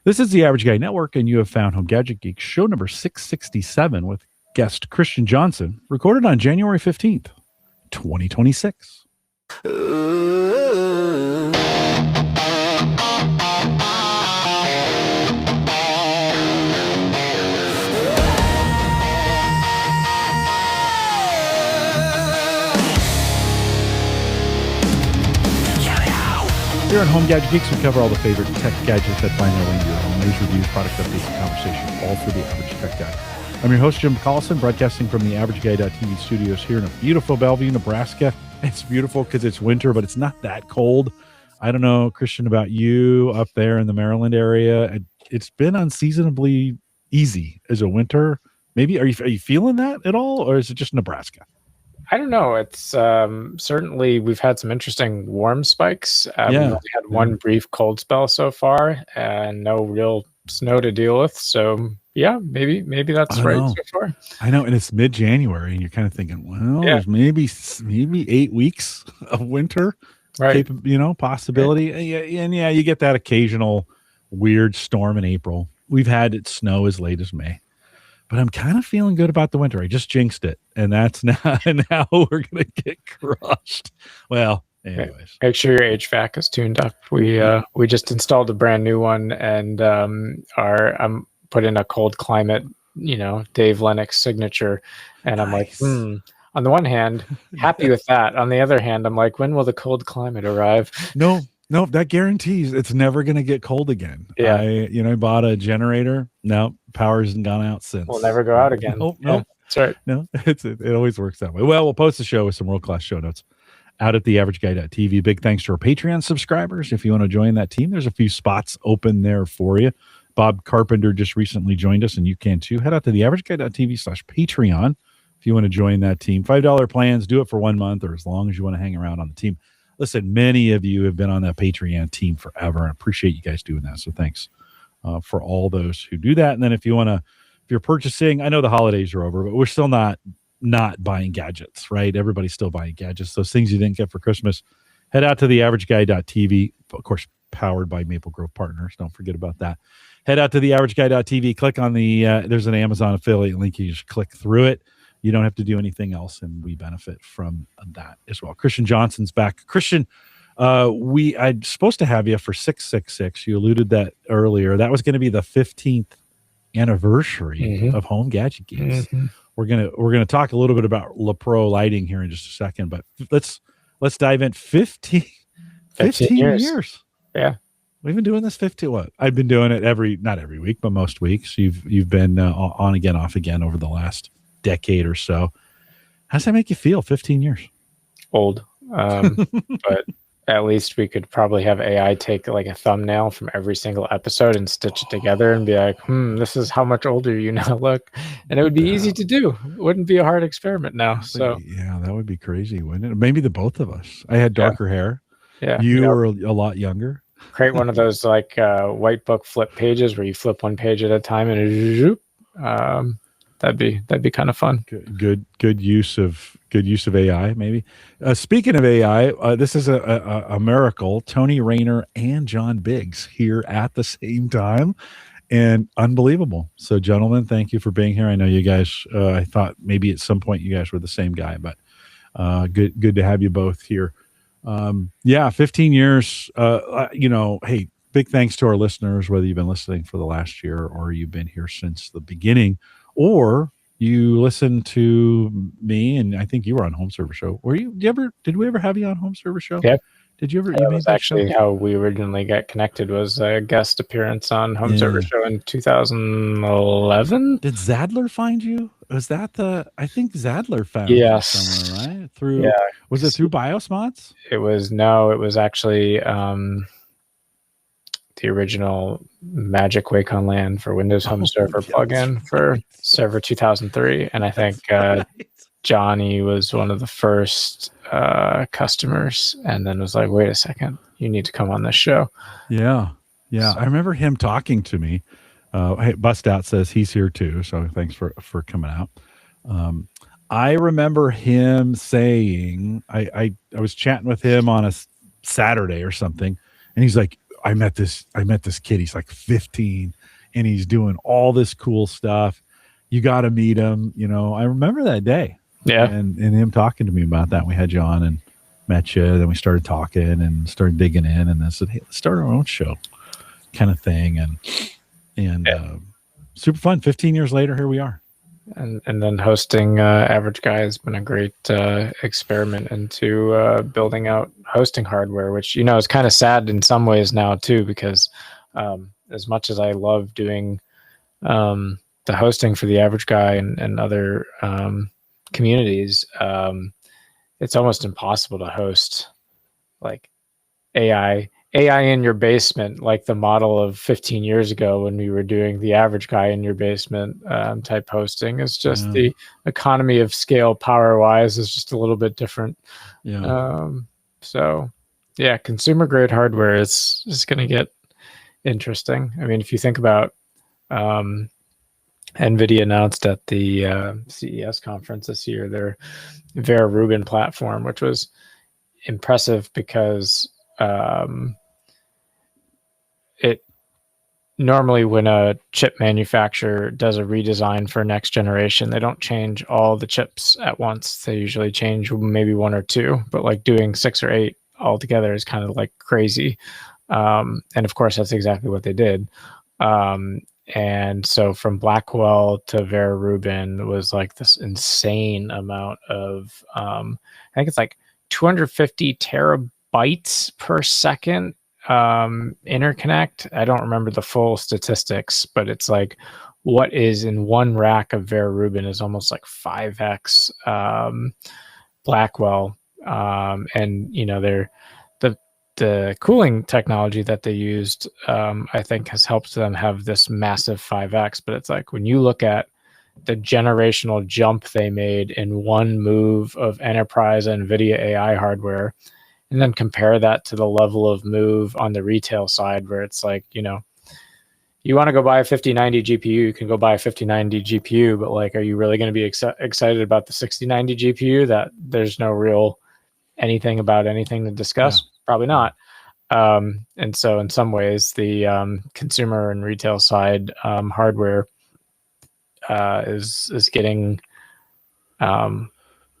This is the Average Guy Network, and you have found Home Gadget Geeks, show number 667 with guest Christian Johnson, recorded on January 15th, 2026. Here on Home Gadget Geeks, we cover all the favorite tech gadgets that find their way into your home. News, reviews, product updates, and conversation, all for the average tech guy. I'm your host, Jim Collison, broadcasting from the AverageGuy.tv studios here in a beautiful Bellevue, Nebraska. It's beautiful because it's winter, but it's not that cold. I don't know, Christian, about you up there in the Maryland area. It's been unseasonably easy as a winter. Maybe are you feeling that at all, or is it just Nebraska? I don't know. It's certainly we've had some interesting warm spikes. We've only had one brief cold spell so far, and no real snow to deal with. So yeah, maybe that's right so far. I know, and it's mid-January, and you're kind of thinking, well, there's maybe 8 weeks of winter, right? Possibility. Right. And you get that occasional weird storm in April. We've had it snow as late as May. But I'm kind of feeling good about the winter. I just jinxed it, and that's now we're gonna get crushed. Well, anyways, make sure your HVAC is tuned up. We just installed a brand new one, and I'm put in a cold climate, Dave Lennox signature, and I'm like, on the one hand, happy with that. On the other hand, I'm like, when will the cold climate arrive? No, that guarantees it's never going to get cold again. Yeah. I bought a generator. No, power hasn't gone out since. We'll never go out again. No, that's right. No, it always works that way. Well, we'll post the show with some world-class show notes out at theaverageguy.tv. Big thanks to our Patreon subscribers. If you want to join that team, there's a few spots open there for you. Bob Carpenter just recently joined us, and you can too. Head out to theaverageguy.tv/Patreon if you want to join that team. $5 plans, do it for 1 month or as long as you want to hang around on the team. Listen, many of you have been on that Patreon team forever, and I appreciate you guys doing that. So thanks for all those who do that. And then if you're purchasing, I know the holidays are over, but we're still not buying gadgets, right? Everybody's still buying gadgets. Those things you didn't get for Christmas, head out to theaverageguy.tv, of course, powered by Maple Grove Partners. Don't forget about that. Head out to theaverageguy.tv, click on there's an Amazon affiliate link. You just click through it. You don't have to do anything else, and we benefit from that as well. Christian Johnson's back. Christian, I'm supposed to have you for 666. You alluded that earlier. That was going to be the 15th anniversary of Home Gadget Geeks. Mm-hmm. We're gonna talk a little bit about LePro lighting here in just a second, but let's dive in. 15 years. Yeah. We've been doing this 15. What? I've been doing it not every week, but most weeks. You've been on again, off again over the last decade or so. How does that make you feel? 15 years. Old. But at least we could probably have AI take like a thumbnail from every single episode and stitch it together and be like, this is how much older you now look. And it would be easy to do. It wouldn't be a hard experiment now. So yeah, that would be crazy, wouldn't it? Maybe the both of us. I had darker hair. Yeah. You were a lot younger. Create one of those like white book flip pages where you flip one page at a time and that'd be kind of fun. Good use of AI. Maybe. Speaking of AI, this is a miracle. Tony Rayner and John Biggs here at the same time, and unbelievable. So, gentlemen, thank you for being here. I know you guys. I thought maybe at some point you guys were the same guy, but good to have you both here. 15 years. Hey, big thanks to our listeners, whether you've been listening for the last year or you've been here since the beginning. Or you listen to me, and I think you were on Home Server Show. Did we ever have you on Home Server Show? Yep. Did you ever? That was actually how we originally got connected. Was a guest appearance on Home Server Show in 2011. Did Zadler find you? Was that I think Zadler found you somewhere, right? Was it through Biosmods? It was actually the original Magic Wake on LAN for Windows Home Server plugin for Server 2003. And I think Johnny was one of the first customers, and then was like, wait a second, you need to come on this show. Yeah. So. I remember him talking to me. Hey, Bust Out says he's here too. So thanks for coming out. I remember him saying, I was chatting with him on a Saturday or something, and he's like, I met this kid. He's like 15 and he's doing all this cool stuff. You got to meet him. You know, I remember that day. Yeah. And him talking to me about that. We had you on and met you. Then we started talking and started digging in, and then said, "Hey, let's start our own show," kind of thing. And super fun. 15 years later, here we are. And then hosting Average Guy has been a great experiment into building out hosting hardware, which, you know, is kind of sad in some ways now too, because as much as I love doing the hosting for the Average Guy and other communities, it's almost impossible to host like AI in your basement, like the model of 15 years ago when we were doing the Average Guy in your basement type hosting. Is just the economy of scale power wise is just a little bit different. So yeah, consumer grade hardware is going to get interesting. I mean, if you think about NVIDIA announced at the CES conference this year their Vera Rubin platform, which was impressive because it normally, when a chip manufacturer does a redesign for next generation, they don't change all the chips at once. They usually change maybe one or two, but like doing 6 or 8 altogether is kind of like crazy. And of course, that's exactly what they did. And so from Blackwell to Vera Rubin was like this insane amount of, I think it's like 250 terabytes per second interconnect. I don't remember the full statistics, but it's like what is in one rack of Vera Rubin is almost like 5x Blackwell. And, you know, the cooling technology that they used, I think, has helped them have this massive 5x. But it's like when you look at the generational jump they made in one move of enterprise NVIDIA AI hardware, and then compare that to the level of move on the retail side, where it's like, you know, you want to go buy a 5090 GPU, you can go buy a 5090 GPU, but like, are you really going to be excited about the 6090 GPU that there's no real anything about anything to discuss? Yeah. Probably not. And so in some ways, the consumer and retail side hardware is getting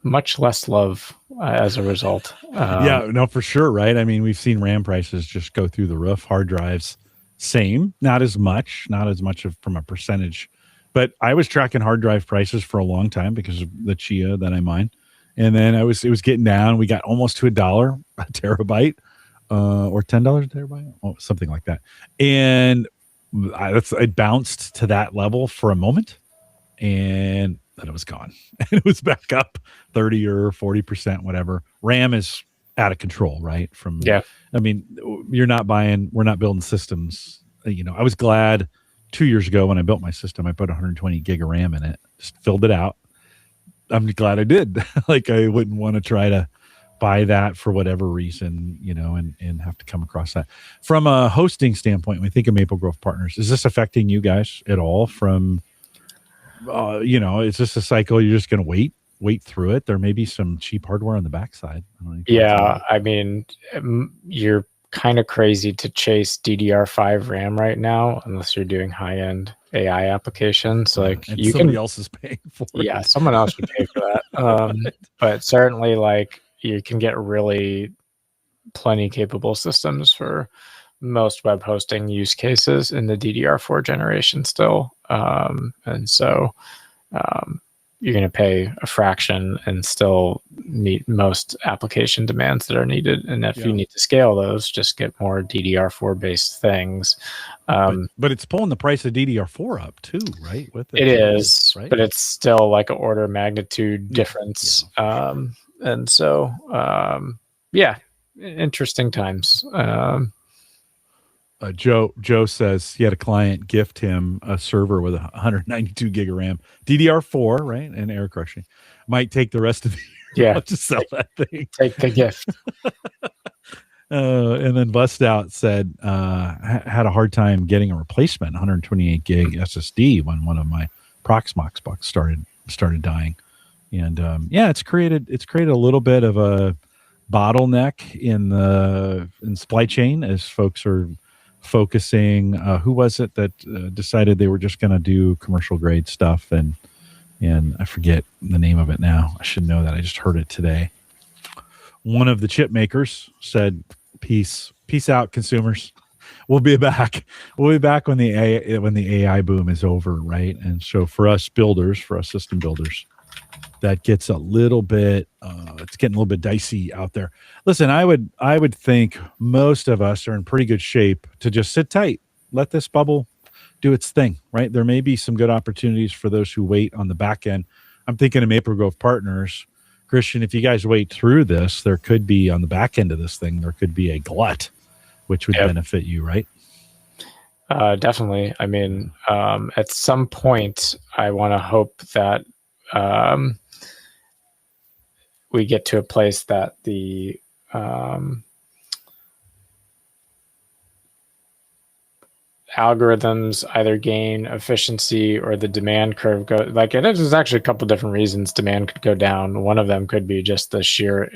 much less love as a result. Yeah, no, for sure, right? I mean, we've seen RAM prices just go through the roof. Hard drives, same, not as much from a percentage. But I was tracking hard drive prices for a long time because of the Chia that I mine. And then it was getting down. We got almost to $1 a terabyte, or $10 a terabyte, something like that. And it bounced to that level for a moment, and then it was gone. And it was back up 30 or 40%, whatever. RAM is out of control, right? I mean, we're not building systems. You know, I was glad 2 years ago when I built my system, I put 120 gig of RAM in it, just filled it out. I'm glad I did. Like, I wouldn't want to try to buy that for whatever reason, you know, and have to come across that. From a hosting standpoint, when we think of Maple Grove Partners, is this affecting you guys at all? From, you know, is this a cycle you're just going to wait through it? There may be some cheap hardware on the backside. Yeah, I mean, you're kind of crazy to chase DDR5 RAM right now unless you're doing high-end AI applications. Like, and somebody else is paying for it. Yeah, someone else should pay for that. Right. But certainly, like, you can get really plenty capable systems for most web hosting use cases in the DDR4 generation still. And so you're going to pay a fraction and still meet most application demands that are needed. And if you need to scale those, just get more DDR4 based things. But it's pulling the price of DDR4 up too, right? With it is, right? But it's still like an order of magnitude difference. And so, interesting times. Joe says he had a client gift him a server with 192 gig of RAM, DDR4, right? And air crushing. Might take the rest of the year. Yeah, to sell that thing. Take the gift. And then Bust Out said had a hard time getting a replacement 128 gig SSD when one of my Proxmox bucks started dying, and it's created a little bit of a bottleneck in supply chain as folks are focusing. Who was it that decided they were just going to do commercial grade stuff? And I forget the name of it now. I should know that. I just heard it today. One of the chip makers said, peace out, consumers. We'll be back. We'll be back when the AI boom is over, right? And so for us builders, for us system builders, that gets a little bit it's getting a little bit dicey out there. Listen, I would think most of us are in pretty good shape to just sit tight, let this bubble do its thing, right? There may be some good opportunities for those who wait on the back end. I'm thinking of Maple Grove Partners. Christian, if you guys wait through this, there could be on the back end of this thing, there could be a glut, which would benefit you, right? Definitely. I mean, at some point, I want to hope that we get to a place that the algorithms either gain efficiency or the demand curve go like it. There's actually a couple different reasons demand could go down. One of them could be just the sheer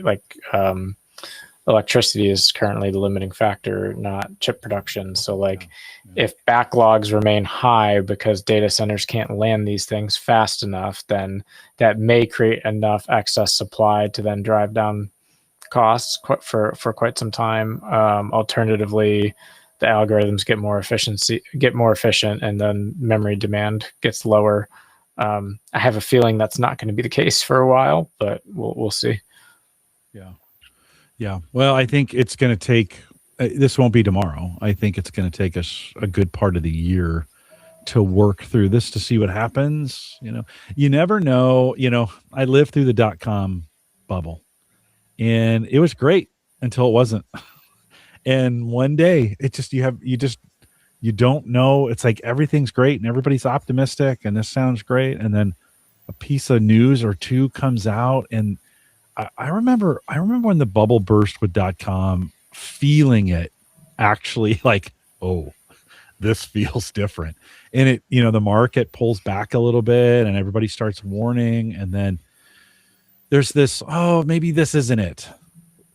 electricity is currently the limiting factor, not chip production. So like if backlogs remain high because data centers can't land these things fast enough, then that may create enough excess supply to then drive down costs for quite some time. Alternatively, the algorithms get more efficient, and then memory demand gets lower. I have a feeling that's not going to be the case for a while, but we'll see. Yeah. Well, I think it's going to take. This won't be tomorrow. I think it's going to take us a good part of the year to work through this to see what happens. You never know. I lived through the .com bubble, and it was great until it wasn't. And one day it just, you don't know. It's like everything's great and everybody's optimistic and this sounds great. And then a piece of news or two comes out. And I remember when the bubble burst with .com, feeling it actually like, oh, this feels different. And it, the market pulls back a little bit and everybody starts warning. And then there's this, oh, maybe this isn't it.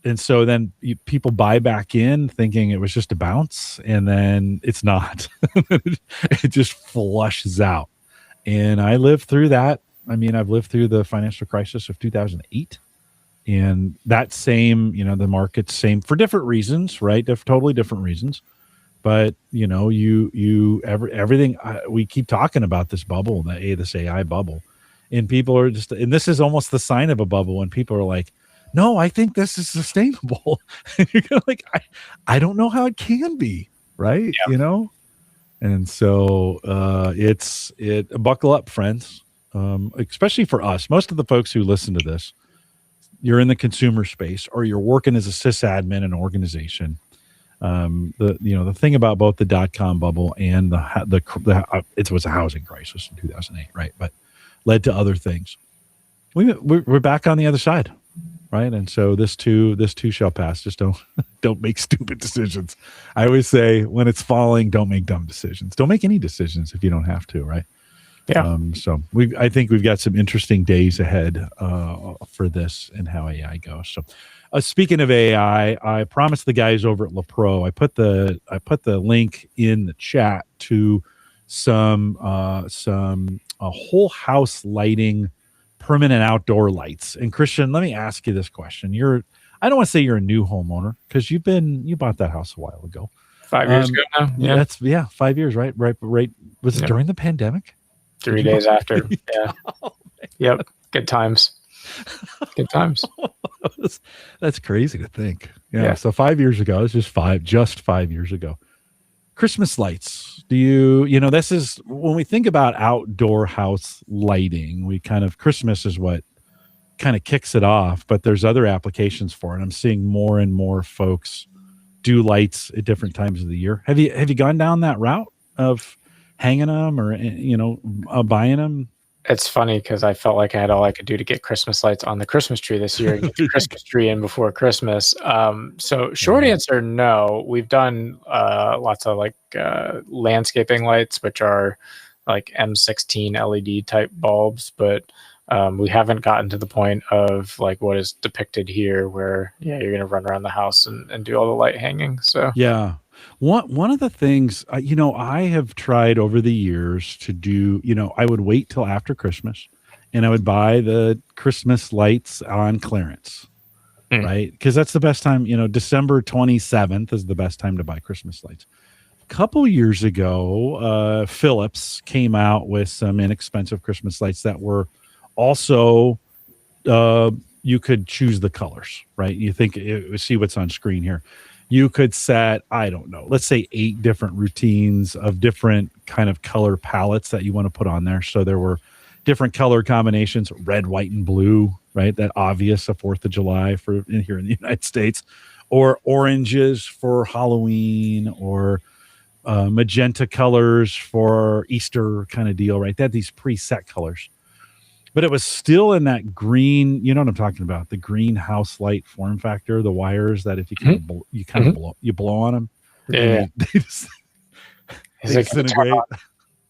And so then people buy back in thinking it was just a bounce, and then it's not. It just flushes out. And I lived through that. I mean, I've lived through the financial crisis of 2008. And that same, the market's same for different reasons, right? Totally different reasons. But, everything, we keep talking about this bubble, this AI bubble. And people are just, and this is almost the sign of a bubble when people are like, no, I think this is sustainable. And you're kind of like, I don't know how it can be, right? Yeah. And so buckle up, friends. Especially for us, most of the folks who listen to this, you're in the consumer space or you're working as a sysadmin in an organization. The thing about both the .com bubble and it was a housing crisis in 2008, right? But led to other things. We're back on the other side. Right. And so this too shall pass. Just don't make stupid decisions. I always say when it's falling, don't make dumb decisions. Don't make any decisions if you don't have to. Right. Yeah. So I think we've got some interesting days ahead for this and how AI goes. So speaking of AI, I promised the guys over at LePro, I put the link in the chat to some whole house lighting, permanent outdoor lights. And Christian, let me ask you this question. I don't want to say you're a new homeowner because you bought that house a while ago. 5 years ago now. Yeah. 5 years, right? Right. Was it during the pandemic? 3 days after. Yeah. Yep. Good times. Good times. That's crazy to think. Yeah. So 5 years ago, it's just 5 years ago. Christmas lights. This is when we think about outdoor house lighting, Christmas is what kind of kicks it off, but there's other applications for it. I'm seeing more and more folks do lights at different times of the year. Have you gone down that route of hanging them or, buying them? It's funny because I felt like I had all I could do to get Christmas lights on the Christmas tree this year and get the Christmas tree in before Christmas. So short answer, no. We've done lots of landscaping lights, which are like M16 LED type bulbs, but we haven't gotten to the point of like what is depicted here where you're going to run around the house and do all the light hanging. So yeah. One of the things, I have tried over the years to do, I would wait till after Christmas and I would buy the Christmas lights on clearance, right? Because that's the best time, December 27th is the best time to buy Christmas lights. A couple years ago, Philips came out with some inexpensive Christmas lights that were also, you could choose the colors, right? You think, see what's on screen here. You could set, I don't know, let's say 8 different routines of different kind of color palettes that you want to put on there. So there were different color combinations, red, white, and blue, right? That obvious, a 4th of July for here in the United States, or oranges for Halloween, or magenta colors for Easter kind of deal, right? They had these preset colors. But it was still in that green, you know what I'm talking about, the greenhouse light form factor, the wires that if you kind of blow on them, Yeah. they just they disintegrate.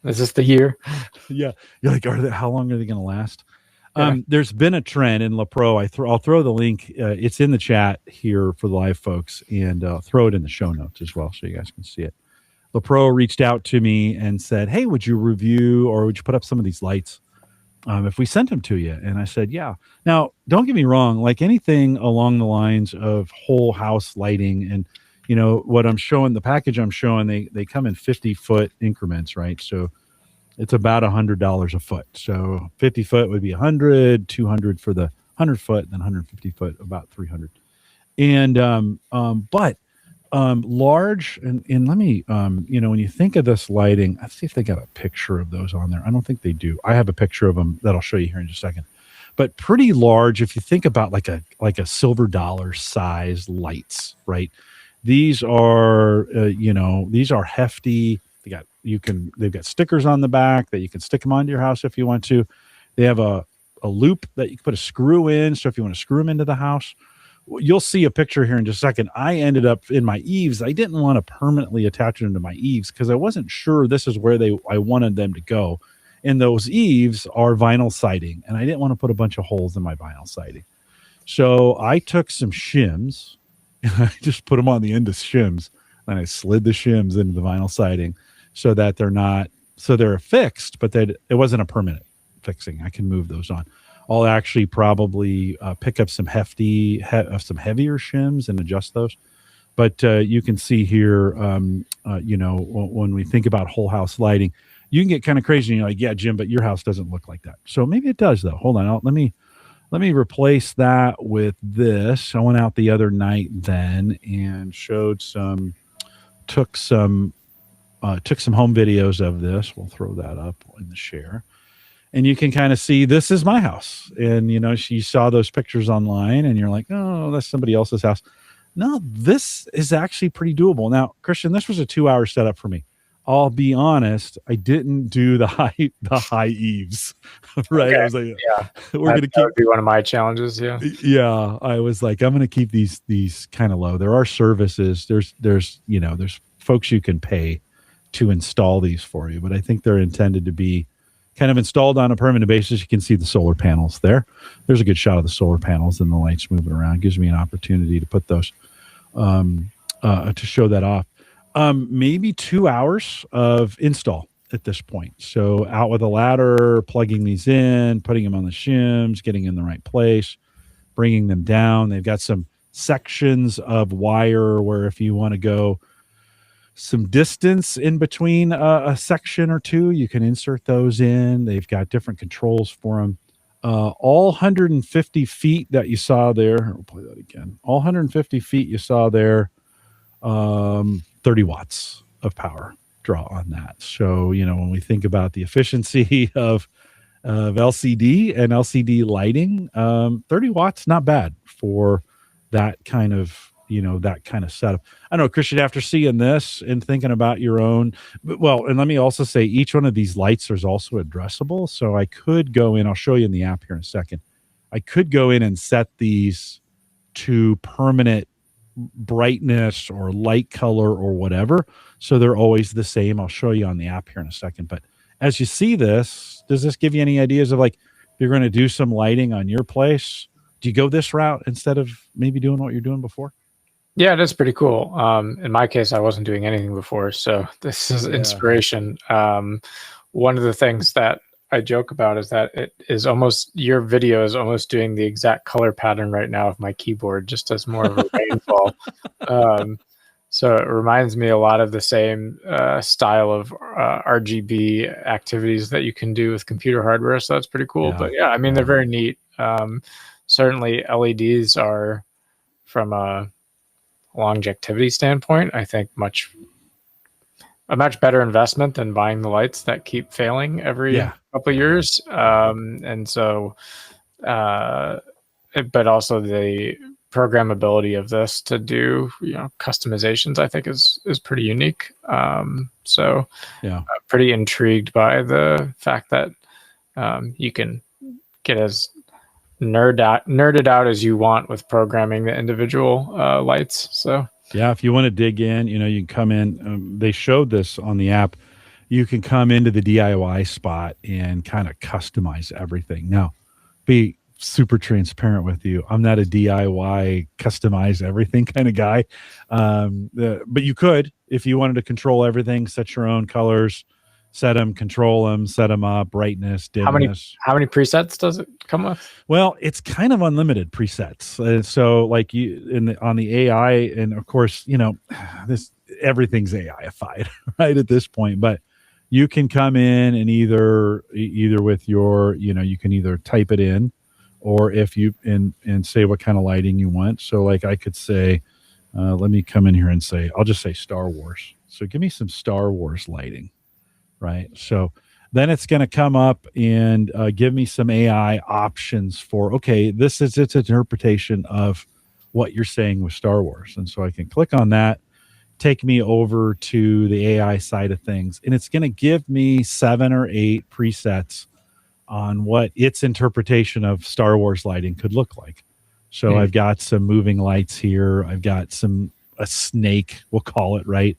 Is this the year? Yeah, you're like, how long are they going to last? Yeah. There's been a trend in LePro. I'll throw the link. It's in the chat here for the live folks, and throw it in the show notes as well so you guys can see it. LePro reached out to me and said, "Hey, would you review or would you put up some of these lights?" If we sent them to you. And I said, yeah. Now, don't get me wrong, like anything along the lines of whole house lighting and, what I'm showing, the package I'm showing, they come in 50-foot increments, right? So it's about $100 a foot. So 50 foot would be 100, 200 for the 100 foot, then 150 foot, about 300. And, but large and let me when you think of this lighting, let's see if they got a picture of those on there. I don't think they do. I have a picture of them that I'll show you here in just a second, but pretty large. If you think about like a silver dollar size lights, right? These are these are hefty. They've got stickers on the back that you can stick them onto your house if you want to. They have a loop that you can put a screw in, so if you want to screw them into the house. You'll see a picture here in just a second. I ended up in my eaves. I didn't want to permanently attach them to my eaves because I wasn't sure this is where I wanted them to go. And those eaves are vinyl siding, and I didn't want to put a bunch of holes in my vinyl siding. So I took some shims and I just put them on the end of shims, and I slid the shims into the vinyl siding so that they're fixed, but that it wasn't a permanent fixing. I can move those on. I'll actually probably pick up some heavier shims and adjust those. But you can see here, when we think about whole house lighting, you can get kind of crazy. And you're like, yeah, Jim, but your house doesn't look like that. So maybe it does, though. Hold on. Let me replace that with this. I went out the other night then and took some home videos of this. We'll throw that up in the share. And you can kind of see this is my house. And, you saw those pictures online and you're like, oh, that's somebody else's house. No, this is actually pretty doable. Now, Christian, this was a 2-hour setup for me. I'll be honest, I didn't do the high eaves, right? Okay. I was like, yeah, that would be one of my challenges. Yeah. Yeah. I was like, I'm going to keep these kind of low. There are services. There's folks you can pay to install these for you, but I think they're intended to be kind of installed on a permanent basis. You can see the solar panels there. There's a good shot of the solar panels and the lights moving around. It gives me an opportunity to put those, to show that off. Maybe 2 hours of install at this point. So out with a ladder, plugging these in, putting them on the shims, getting in the right place, bringing them down. They've got some sections of wire where if you want to go some distance in between a section or two, you can insert those in. They've got different controls for them. All 150 feet that you saw there, we'll play that again. All 150 feet you saw there, 30 watts of power draw on that. So, when we think about the efficiency of LCD and LCD lighting, 30 watts, not bad for that kind of setup. I know, Christian, after seeing this and thinking about your own, and let me also say each one of these lights is also addressable. So I could go in, I'll show you in the app here in a second. I could go in and set these to permanent brightness or light color or whatever. So they're always the same. I'll show you on the app here in a second. But as you see this, does this give you any ideas of like, if you're going to do some lighting on your place, do you go this route instead of maybe doing what you're doing before? Yeah, that's pretty cool. In my case, I wasn't doing anything before, so this is inspiration. One of the things that I joke about is that it is almost, your video is almost doing the exact color pattern right now of my keyboard, just as more of a rainfall. So it reminds me a lot of the same style of RGB activities that you can do with computer hardware. So that's pretty cool. But yeah, I mean, they're very neat. Certainly LEDs are, from a longevity standpoint, I think a much better investment than buying the lights that keep failing every couple of years. And so, but also the programmability of this to do, customizations, I think is pretty unique. So pretty intrigued by the fact that you can get as nerded out as you want with programming the individual lights. So yeah, if you want to dig in, you can come in. They showed this on the app. You can come into the DIY spot and kind of customize everything. Now, be super transparent with you. I'm not a DIY customize everything kind of guy. But you could, if you wanted to control everything, set your own colors, set them, control them, set them up, brightness, dimness. How many presets does it come with? Well, it's kind of unlimited presets. So like on the AI, and of course, everything's AIified right at this point, but you can come in and either with your, you can either type it in, or if you and say what kind of lighting you want. So like I could say, let me come in here and say, I'll just say Star Wars. So give me some Star Wars lighting. Right. So then it's going to come up and give me some AI options for, okay, this is its interpretation of what you're saying with Star Wars. And so I can click on that, take me over to the AI side of things, and it's going to give me 7 or 8 presets on what its interpretation of Star Wars lighting could look like. So I've got some moving lights here. I've got a snake, we'll call it, right?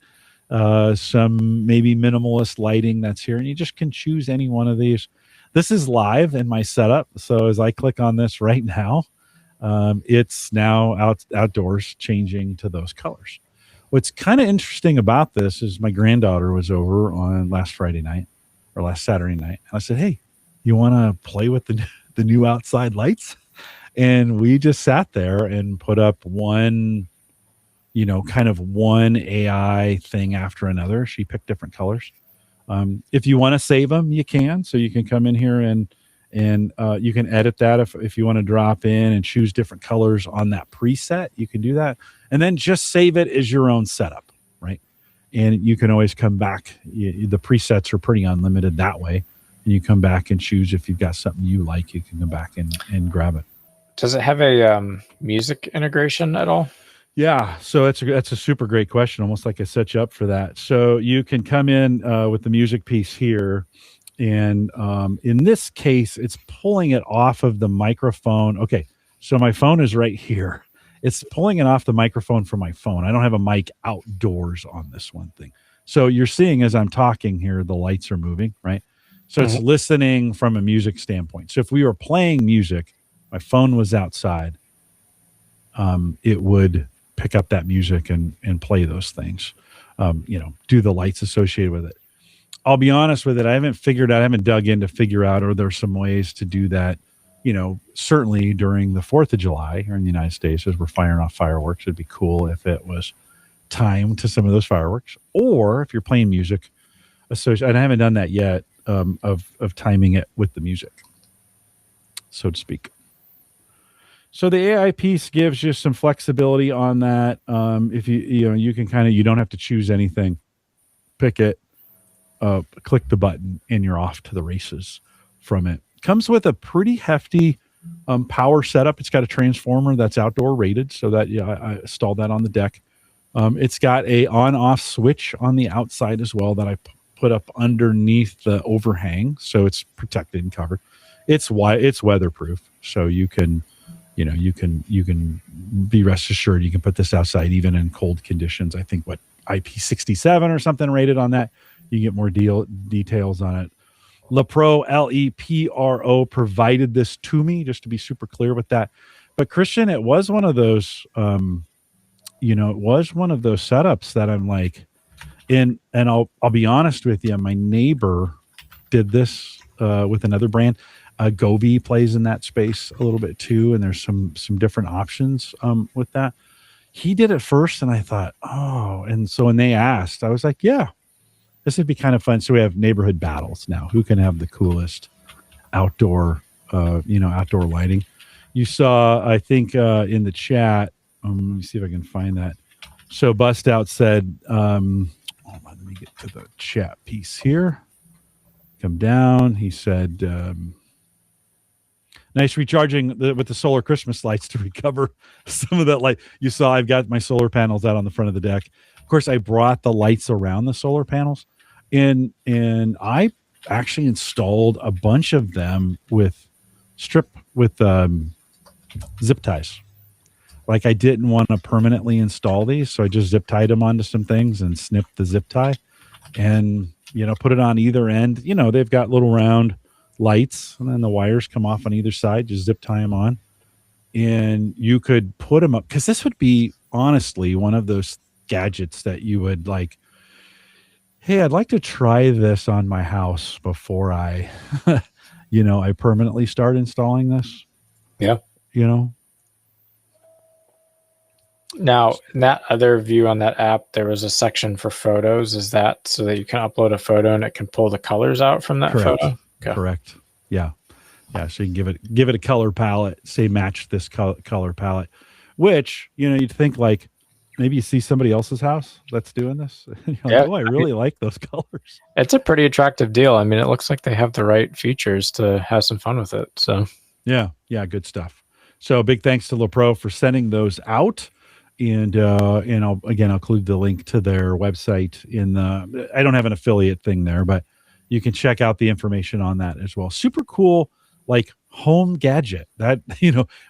Some maybe minimalist lighting that's here, and you just can choose any one of these. This is live in my setup, so as I click on this right now, it's now outdoors changing to those colors. What's kind of interesting about this is my granddaughter was over on last Saturday night, and I said, hey, you want to play with the new outside lights? And we just sat there and put up one AI thing after another. She picked different colors. If you want to save them, you can. So you can come in here and you can edit that if you want to drop in and choose different colors on that preset. You can do that, and then just save it as your own setup, right? And you can always come back. The presets are pretty unlimited that way, and you come back and choose if you've got something you like. You can come back and grab it. Does it have a music integration at all? Yeah, so that's a super great question. Almost like I set you up for that. So you can come in with the music piece here, and in this case, it's pulling it off of the microphone. Okay, so my phone is right here. It's pulling it off the microphone from my phone. I don't have a mic outdoors on this one thing. So you're seeing as I'm talking here, the lights are moving, right? So it's listening from a music standpoint. So if we were playing music, my phone was outside, it would pick up that music and play those things, do the lights associated with it. I'll be honest with it. I haven't dug in to figure out, or there's some ways to do that, certainly during the 4th of July here in the United States, as we're firing off fireworks. It'd be cool if it was timed to some of those fireworks, or if you're playing music associated, and I haven't done that yet, of timing it with the music, so to speak. So the AI piece gives you some flexibility on that. If you can you don't have to choose anything. Pick it, click the button, and you're off to the races from it. Comes with a pretty hefty power setup. It's got a transformer that's outdoor rated, so that I installed that on the deck. It's got a on-off switch on the outside as well that I put up underneath the overhang, so it's protected and covered. It's weatherproof, so you can be rest assured you can put this outside even in cold conditions. I think IP67 or something rated on that. You get more details on it. LePro, LePro, provided this to me, just to be super clear with that. But Christian, it was one of those it was one of those setups that I'm like, and I'll be honest with you, my neighbor did this with another brand. Govee plays in that space a little bit too, and there's some different options with that. He did it first, and I thought, oh, and so when they asked, I was like, yeah, this would be kind of fun. So we have neighborhood battles now. Who can have the coolest outdoor, outdoor lighting? You saw, I think, in the chat. Let me see if I can find that. So Bust Out said, hold on, let me get to the chat piece here. Come down. He said, nice recharging with the solar Christmas lights to recover some of that light. You saw I've got my solar panels out on the front of the deck. Of course, I brought the lights around the solar panels, and I actually installed a bunch of them with zip ties. Like, I didn't want to permanently install these, so I just zip tied them onto some things and snipped the zip tie, and put it on either end. They've got little round lights, and then the wires come off on either side. Just zip tie them on, and you could put them up, because this would be honestly one of those gadgets that you would like, hey, I'd like to try this on my house before I I permanently start installing this. Yeah. Now, in that other view on that app, there was a section for photos. Is that so that you can upload a photo and it can pull the colors out from that Correct. photo? Okay. Correct. Yeah. So you can give it a color palette, say match this color palette, which, you'd think like maybe you see somebody else's house that's doing this. Yeah. Oh, I really like those colors. It's a pretty attractive deal. I mean, it looks like they have the right features to have some fun with it. So yeah, good stuff. So big thanks to LePro for sending those out. And I'll include the link to their website I don't have an affiliate thing there, but you can check out the information on that as well. Super cool, like home gadget that,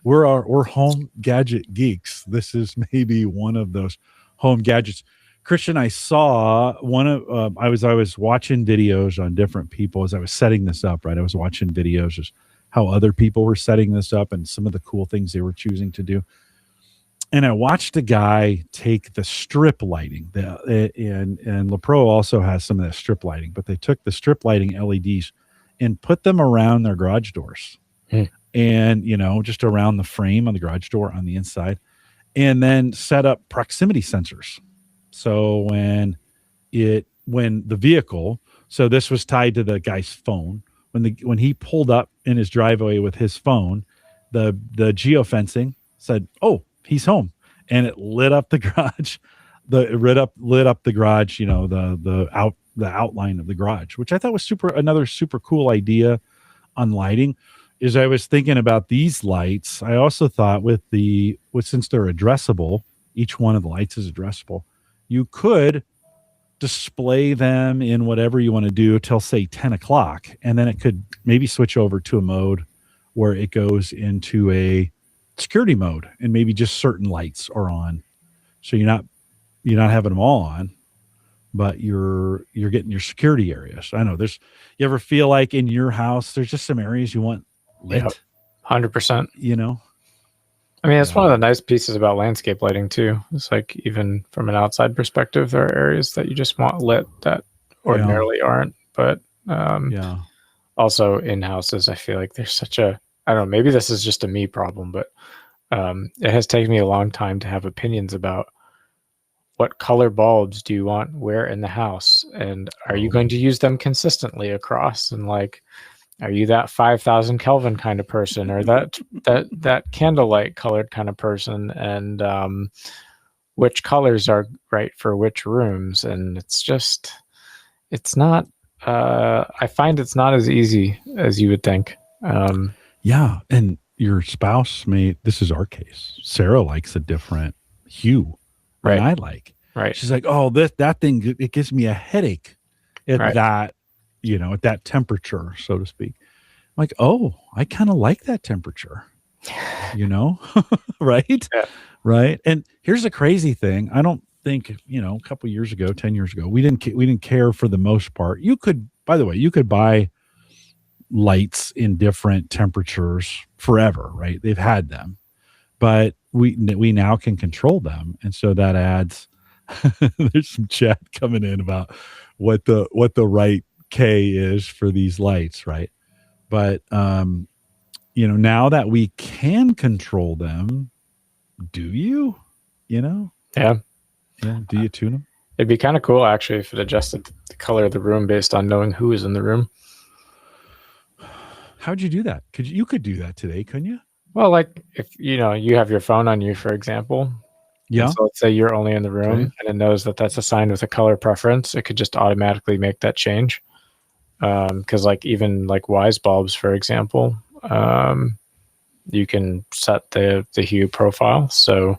we're home gadget geeks. This is maybe one of those home gadgets. Christian, I saw one of, I was watching videos on different people as I was setting this up, right? I was watching videos just how other people were setting this up and some of the cool things they were choosing to do. And I watched a guy take the strip lighting, and LePro also has some of that strip lighting, but they took the strip lighting LEDs and put them around their garage doors, and just around the frame on the garage door on the inside, and then set up proximity sensors. So when the vehicle, so this was tied to the guy's phone, when he pulled up in his driveway with his phone, the geofencing said, "Oh, he's home," and it lit up the garage. Lit up the garage. The outline of the garage, which I thought was another super cool idea on lighting. As I was thinking about these lights, I also thought since they're addressable, each one of the lights is addressable. You could display them in whatever you want to do till say 10 o'clock, and then it could maybe switch over to a mode where it goes into a security mode, and maybe just certain lights are on, so you're not having them all on, but you're getting your security areas. I know you ever feel like in your house there's just some areas you want lit? 100%. I mean, it's one of the nice pieces about landscape lighting too. It's like, even from an outside perspective, there are areas that you just want lit that ordinarily aren't. But also in houses, I feel like there's such a, I don't know, maybe this is just a me problem, but it has taken me a long time to have opinions about what color bulbs do you want where in the house, and are you going to use them consistently across, and like, are you that 5,000 Kelvin kind of person, or that candlelight colored kind of person, and which colors are right for which rooms? And it's not, I find it's not as easy as you would think. Yeah, and your spouse this is our case. Sarah likes a different hue than I like. Right. She's like, oh, that thing, it gives me a headache at that, at that temperature, so to speak. I'm like, oh, I kind of like that temperature, right? Yeah. Right. And here's the crazy thing. I don't think, a couple years ago, 10 years ago, we didn't care for the most part. You could buy lights in different temperatures forever, right? They've had them, but we now can control them, and so that adds. There's some chat coming in about what the right K is for these lights, right? But now that we can control them, do you? Yeah. Do you tune them? It'd be kind of cool actually if it adjusted the color of the room based on knowing who is in the room. How'd you do that? You could do that today, couldn't you? Well, like if you have your phone on you, for example. Yeah. So let's say you're only in the room, Okay. and it knows that that's assigned with a color preference. It could just automatically make that change. Because like even like Wise bulbs, for example, you can set the hue profile. So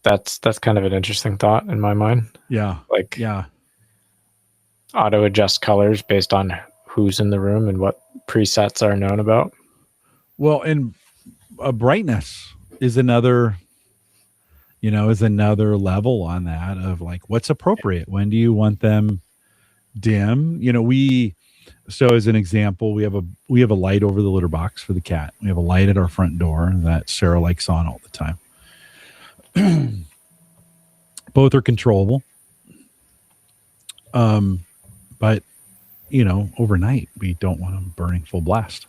that's kind of an interesting thought in my mind. Yeah. Like yeah. Auto adjust colors based on who's in the room and what presets are known about. Well, and brightness is another level on that of like what's appropriate. When do you want them dim? So as an example, we have a light over the litter box for the cat. We have a light at our front door that Sarah likes on all the time. Both are controllable. But overnight we don't want them burning full blast.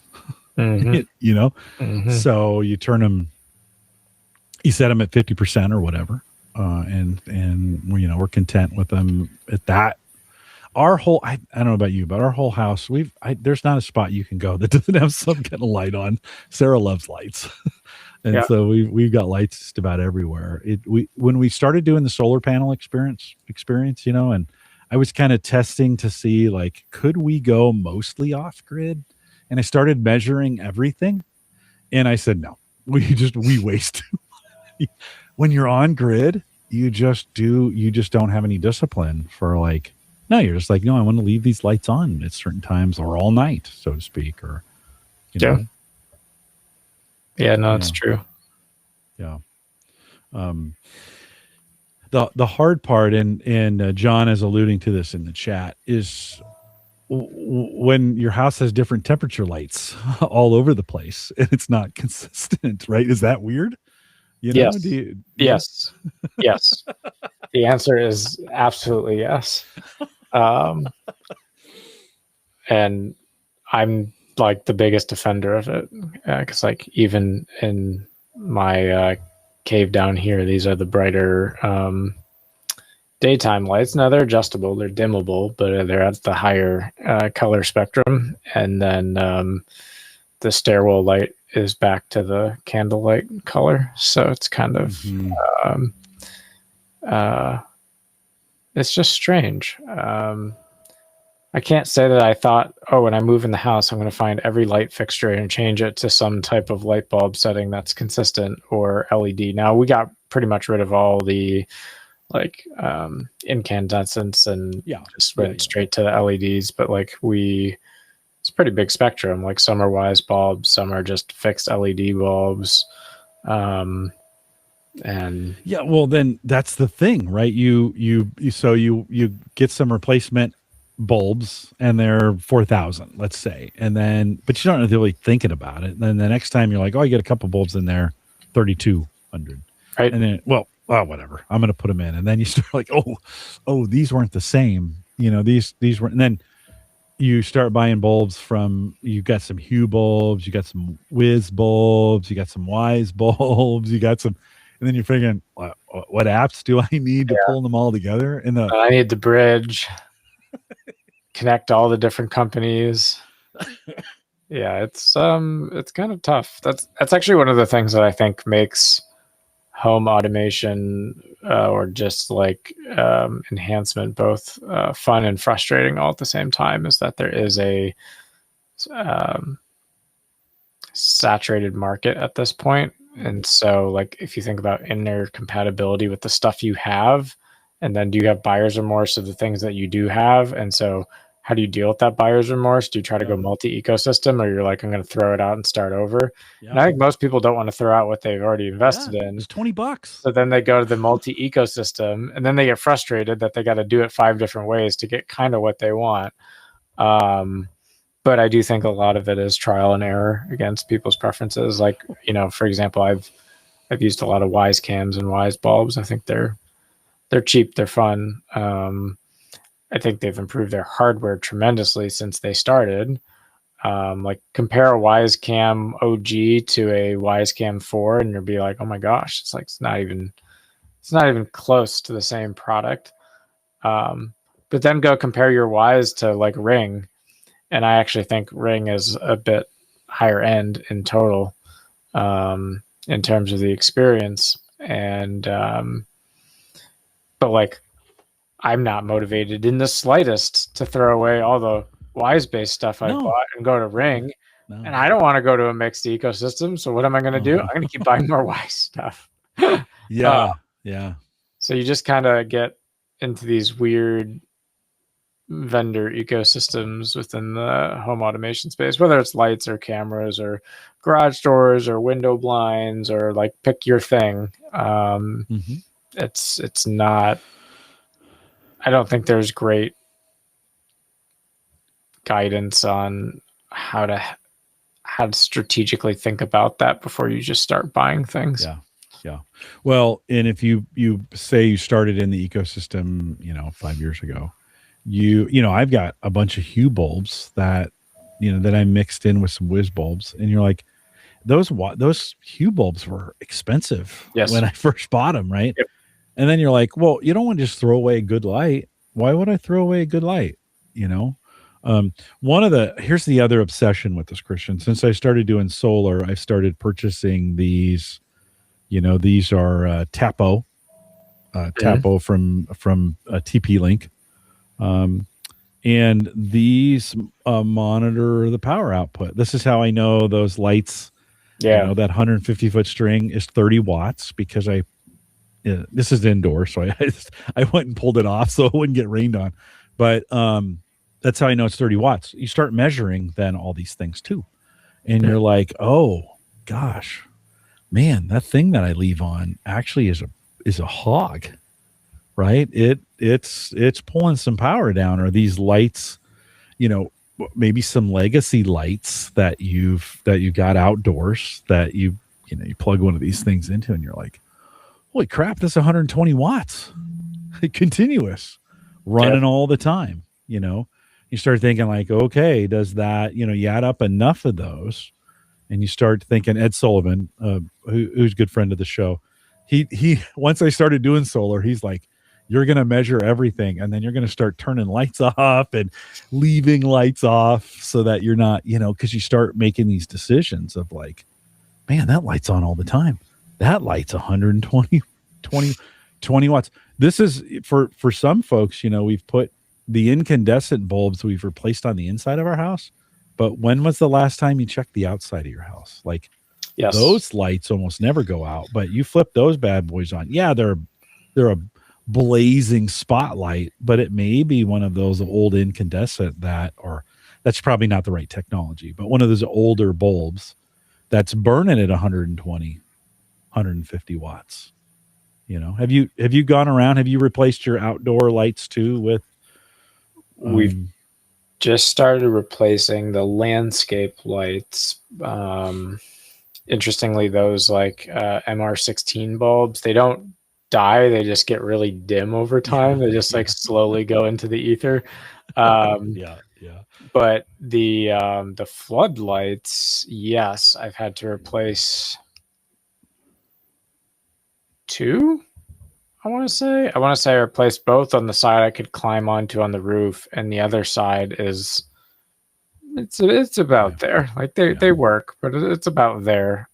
Mm-hmm. So you turn them, you set them at 50% or whatever, and we're content with them at that. Our whole, I don't know about you, but our whole house, there's not a spot you can go that doesn't have some kind of light on. Sarah loves lights. And so we've got lights just about everywhere. When we started doing the solar panel experience, and I was kind of testing to see, like, could we go mostly off grid? And I started measuring everything. And I said, no, we waste. When you're on grid, you just don't have any discipline for like, no, you're just like, no, I want to leave these lights on at certain times or all night, so to speak, or, Yeah, no, it's true. Yeah. The hard part, and John is alluding to this in the chat, is when your house has different temperature lights all over the place and it's not consistent, right? Is that weird? Yes. Yes. Yes. The answer is absolutely yes. And I'm like the biggest defender of it, because like even in my cave down here, these are the brighter daytime lights. Now they're adjustable, they're dimmable, but they're at the higher color spectrum. And then the stairwell light is back to the candlelight color. So it's kind of it's just strange. I can't say that I thought, when I move in the house, I'm going to find every light fixture and change it to some type of light bulb setting that's consistent, or LED. Now we got pretty much rid of all the like incandescents and just went straight to the LEDs. But like it's a pretty big spectrum. Like some are Wise bulbs, some are just fixed LED bulbs. And yeah, well then that's the thing, right? You get some replacement bulbs and they're 4,000, let's say, and then but you don't really thinking about it. And then the next time you're like, I get a couple bulbs in there, 3,200, right? And then whatever, I'm going to put them in, and then you start like, these weren't the same, these weren't, and then you start buying bulbs you got some Hue bulbs, you got some Wiz bulbs, you got some Wise bulbs, you got some. And then you're figuring, what apps do I need to pull them all together? I need the bridge, connect all the different companies. Yeah, it's kind of tough. That's actually one of the things that I think makes home automation or just like enhancement both fun and frustrating all at the same time, is that there is a saturated market at this point. And so like if you think about inner compatibility with the stuff you have, and then do you have buyer's remorse of the things that you do have? And so how do you deal with that buyer's remorse? Do you try to go multi-ecosystem, or you're like, I'm going to throw it out and start over? And I think most people don't want to throw out what they've already invested in. It's $20. So then they go to the multi-ecosystem, and then they get frustrated that they got to do it 5 different ways to get kind of what they want. But But I do think a lot of it is trial and error against people's preferences. Like, for example, I've used a lot of Wise cams and Wise bulbs. I think they're cheap, they're fun. I think they've improved their hardware tremendously since they started. Like compare a Wise Cam OG to a Wise Cam 4, and you'll be like, oh my gosh, it's not even close to the same product. But then go compare your Wise to like Ring, and I actually think Ring is a bit higher end in total, in terms of the experience. And but like, I'm not motivated in the slightest to throw away all the Wise-based stuff I bought and go to Ring. No. And I don't want to go to a mixed ecosystem. So what am I going to do? I'm going to keep buying more Wise stuff. Yeah. So you just kind of get into these weird vendor ecosystems within the home automation space, whether it's lights or cameras or garage doors or window blinds or like pick your thing. It's not, I don't think there's great guidance on how to strategically think about that before you just start buying things. Yeah. Well, and if you say you started in the ecosystem, 5 years ago, I've got a bunch of Hue bulbs that I mixed in with some Whiz bulbs, and you're like, those Hue bulbs were expensive when I first bought them, right? Yep. And then you're like, well, you don't want to just throw away a good light. Why would I throw away a good light? Here's the other obsession with this, Christian. Since I started doing solar, I started purchasing these. These are Tapo from TP Link. And these monitor the power output. This is how I know those lights, that 150-foot string is 30 watts because this is indoor. So I went and pulled it off so it wouldn't get rained on. But that's how I know it's 30 watts. You start measuring then all these things too. And you're like, oh gosh, man, that thing that I leave on actually is a hog, right? It's pulling some power down. Or these lights, maybe some legacy lights that you got outdoors that you plug one of these things into, and you're like, holy crap, that's 120 watts, continuous, running all the time. You start thinking like, okay, does that, you add up enough of those, and you start thinking. Ed Sullivan, who's a good friend of the show, he once I started doing solar, he's like, you're going to measure everything, and then you're going to start turning lights off and leaving lights off so that you're not, because you start making these decisions of like, man, that light's on all the time. That light's 120 watts. This is for some folks, we've put the incandescent bulbs we've replaced on the inside of our house. But when was the last time you checked the outside of your house? Like, those lights almost never go out, but you flip those bad boys on. Yeah, they're a blazing spotlight, but it may be one of those old incandescent that's probably not the right technology, but one of those older bulbs that's burning at 120, 150 watts. Have you gone around? Have you replaced your outdoor lights too with? We've just started replacing the landscape lights. Interestingly, those like MR16 bulbs, they don't die, they just get really dim over time. They just like slowly go into the ether. But the floodlights, yes, I've had to replace 2. I want to say I replaced both on the side I could climb onto on the roof, and the other side is it's about there. Like they work, but it's about there.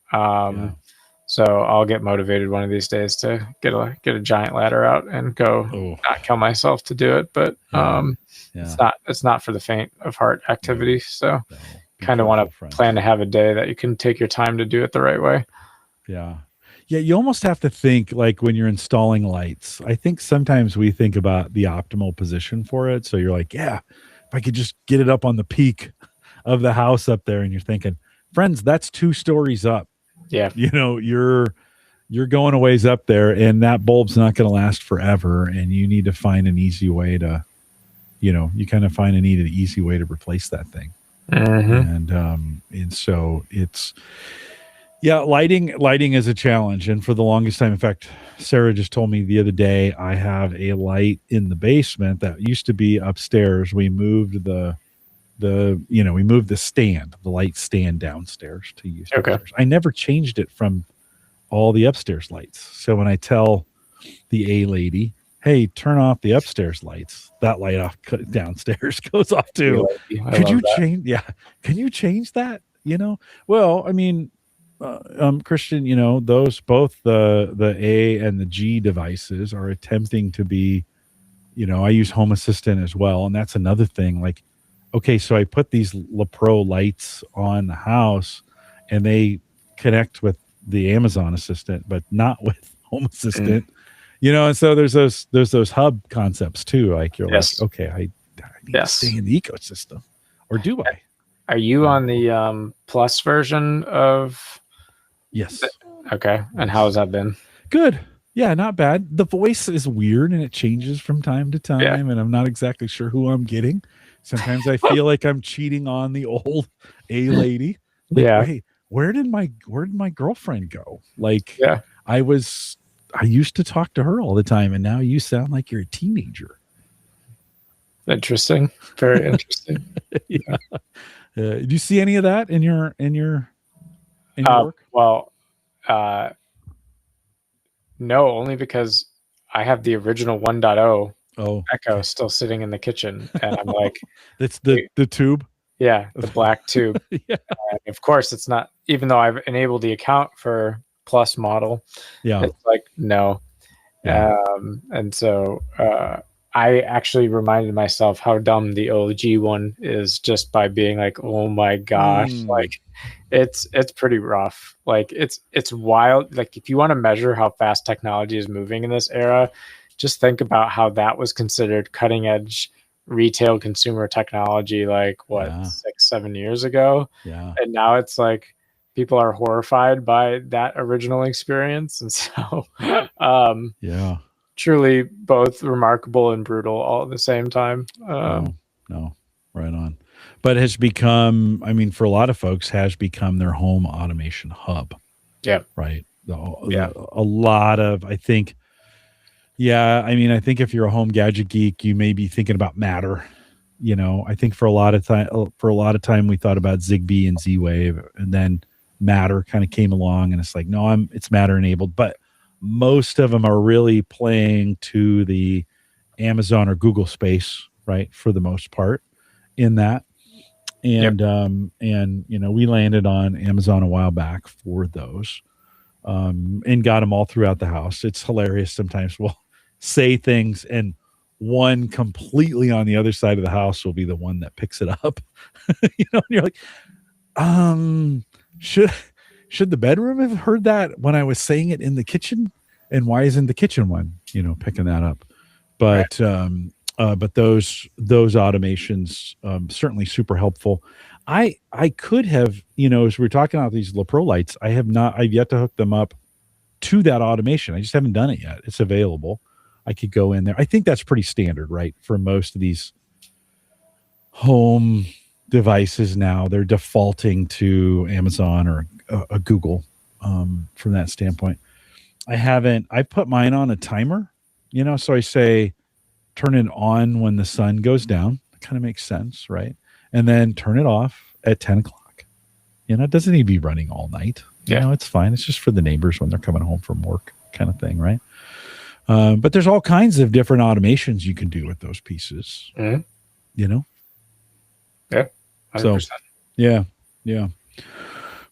So I'll get motivated one of these days to get a giant ladder out and go not kill myself to do it. But it's not for the faint of heart activity. So kind of want to plan to have a day that you can take your time to do it the right way. Yeah. Yeah, you almost have to think like when you're installing lights. I think sometimes we think about the optimal position for it. So you're like, yeah, if I could just get it up on the peak of the house up there, and you're thinking, friends, that's 2 stories up. Yeah. You're going a ways up there, and that bulb's not going to last forever, and you need to find an easy way to, you kind of find an easy way to replace that thing. And so it's, yeah, lighting is a challenge. And for the longest time, in fact, Sarah just told me the other day, I have a light in the basement that used to be upstairs. We moved we moved the light stand downstairs to use upstairs. I never changed it from all the upstairs lights. So when I tell the A lady, hey, turn off the upstairs lights, that light off downstairs goes off too. Could you change? Yeah. Can you change that? Well, I mean, Christian, those both the A and the G devices are attempting to be, I use Home Assistant as well. And that's another thing. Like, okay, so I put these LePro lights on the house and they connect with the Amazon Assistant, but not with Home Assistant. And so there's those hub concepts too. Like you're like, okay, I need to stay in the ecosystem, or do I? Are you on the Plus version of? Yes. Okay, and how has that been? Good. Yeah, not bad. The voice is weird and it changes from time to time, and I'm not exactly sure who I'm getting. Sometimes I feel like I'm cheating on the old A lady. Like, wait, where did my girlfriend go? Like, I used to talk to her all the time, and now you sound like you're a teenager. Interesting. Very interesting. Yeah. Do you see any of that in your work? Well, no, only because I have the original 1.0 Echo still sitting in the kitchen, and I'm like, that's the tube. Yeah, the black tube. And of course, it's not. Even though I've enabled the account for Plus model, it's like no. And so I actually reminded myself how dumb the OG one is just by being like, oh my gosh, like it's pretty rough. Like it's wild. Like if you want to measure how fast technology is moving in this era, just think about how that was considered cutting edge retail consumer technology like 6-7 years ago. And now it's like people are horrified by that original experience. And so truly both remarkable and brutal all at the same time. No, right on. But has become, I mean, for a lot of folks, has become their home automation hub. Right. A lot of, I think, I mean, I think if you're a home gadget geek, you may be thinking about Matter. I think for a lot of time we thought about Zigbee and Z-Wave, and then Matter kind of came along, and it's like, no, it's Matter enabled. But most of them are really playing to the Amazon or Google space, right? For the most part in that. And, we landed on Amazon a while back for those, and got them all throughout the house. It's hilarious. Sometimes we'll say things and one completely on the other side of the house will be the one that picks it up. And you're like, should the bedroom have heard that when I was saying it in the kitchen? And why isn't the kitchen one, picking that up? But but those automations certainly super helpful. I could have, as we're talking about these LePro lights, I've yet to hook them up to that automation. I just haven't done it yet. It's available. I could go in there. I think that's pretty standard, right? For most of these home devices now, they're defaulting to Amazon or a Google from that standpoint. I put mine on a timer, so I say, turn it on when the sun goes down. It kind of makes sense, right? And then turn it off at 10 o'clock. It doesn't need to be running all night. It's fine. It's just for the neighbors when they're coming home from work kind of thing, right? But there's all kinds of different automations you can do with those pieces. Yeah, 100%. So, yeah.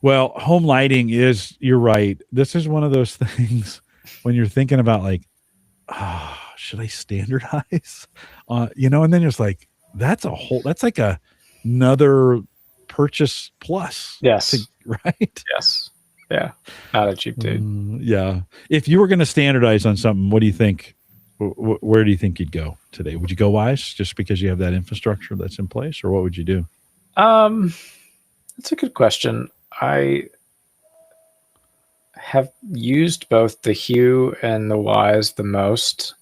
Well, home lighting you're right. This is one of those things when you're thinking about like, should I standardize? And then it's like, that's like another purchase plus. Yes. Right? Yes. Yeah. Not a cheap dude. Yeah. If you were going to standardize on something, what do you think? Where do you think you'd go today? Would you go Wise just because you have that infrastructure that's in place, or what would you do? That's a good question. I have used both the Hue and the Wise the most.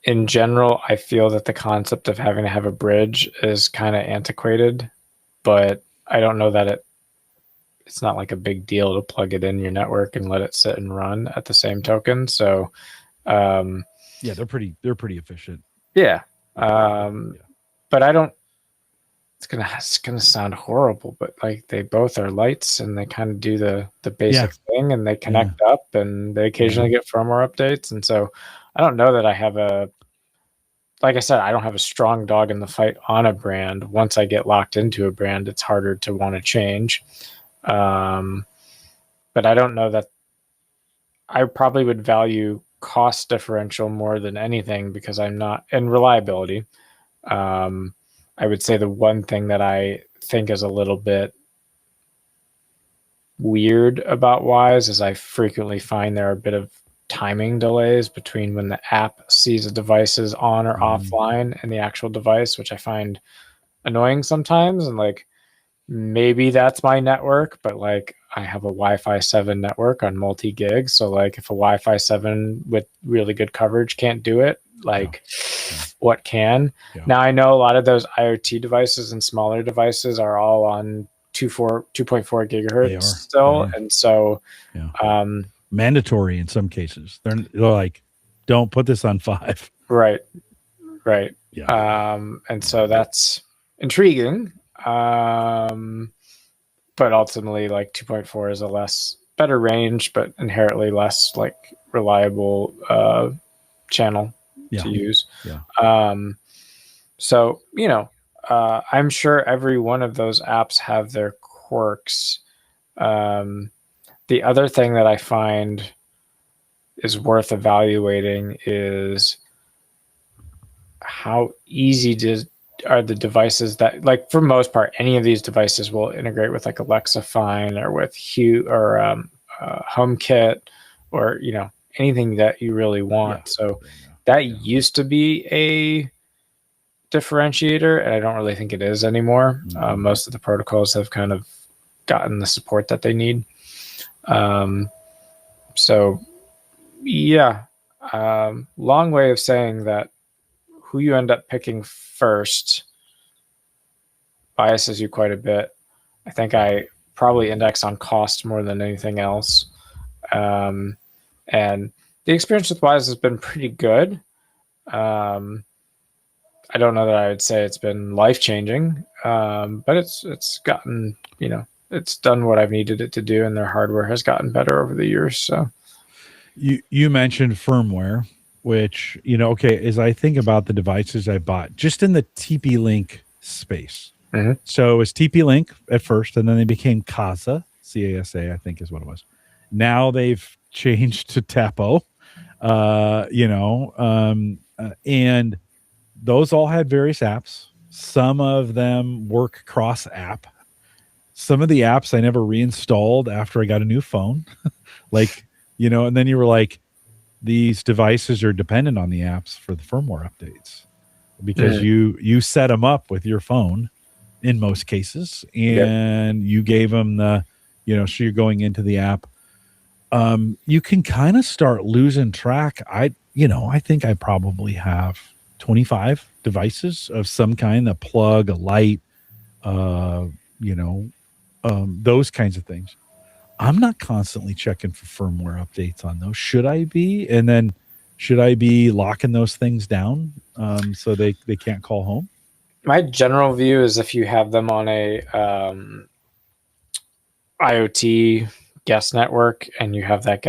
in general, I feel that the concept of having to have a bridge is kind of antiquated, but I don't know that it's not like a big deal to plug it in your network and let it sit and run at the same token. So, yeah, they're pretty efficient. Yeah. But I don't, it's gonna sound horrible, but like they both are lights and they kind of do the basic thing, and they connect up, and they occasionally get firmware updates. And so I don't know that I have like I said, I don't have a strong dog in the fight on a brand. Once I get locked into a brand, it's harder to want to change. But I don't know that I probably would value cost differential more than anything, because I'm not, and reliability. I would say the one thing that I think is a little bit weird about Wise is I frequently find there are a bit of timing delays between when the app sees a device is on or offline and the actual device, which I find annoying sometimes. And like, maybe that's my network, but like I have a Wi-Fi 7 network on multi-gig. So like if a Wi-Fi 7 with really good coverage can't do it, like what can? Now I know a lot of those IoT devices and smaller devices are all on 2.4 gigahertz still. And so mandatory in some cases. They're like, don't put this on 5. Right. And so that's intriguing. But ultimately, like 2.4 is a better range, but inherently less like reliable channel to use. So, I'm sure every one of those apps have their quirks. The other thing that I find is worth evaluating is how easy are the devices that, like, for most part, any of these devices will integrate with like Alexa fine, or with Hue or HomeKit, or anything that you really want. So that used to be a differentiator, and I don't really think it is anymore. Most of the protocols have kind of gotten the support that they need. So yeah, long way of saying that who you end up picking first biases you quite a bit. I think I probably index on cost more than anything else. And the experience with Wise has been pretty good. I don't know that I would say it's been life-changing, but it's gotten, it's done what I've needed it to do, and their hardware has gotten better over the years. So you mentioned firmware, which, as I think about the devices I bought just in the TP-Link space. So it was TP-Link at first, and then they became CASA, C-A-S-A, I think is what it was. Now they've changed to TAPO, and those all had various apps. Some of them work cross-app. Some of the apps I never reinstalled after I got a new phone. And then you were like, these devices are dependent on the apps for the firmware updates, because you set them up with your phone in most cases, and you gave them the, so you're going into the app. You can kind of start losing track. I think I probably have 25 devices of some kind, a plug, a light, those kinds of things. I'm not constantly checking for firmware updates on those. Should I be? And then should I be locking those things down so they can't call home? My general view is if you have them on a IoT guest network, and you have that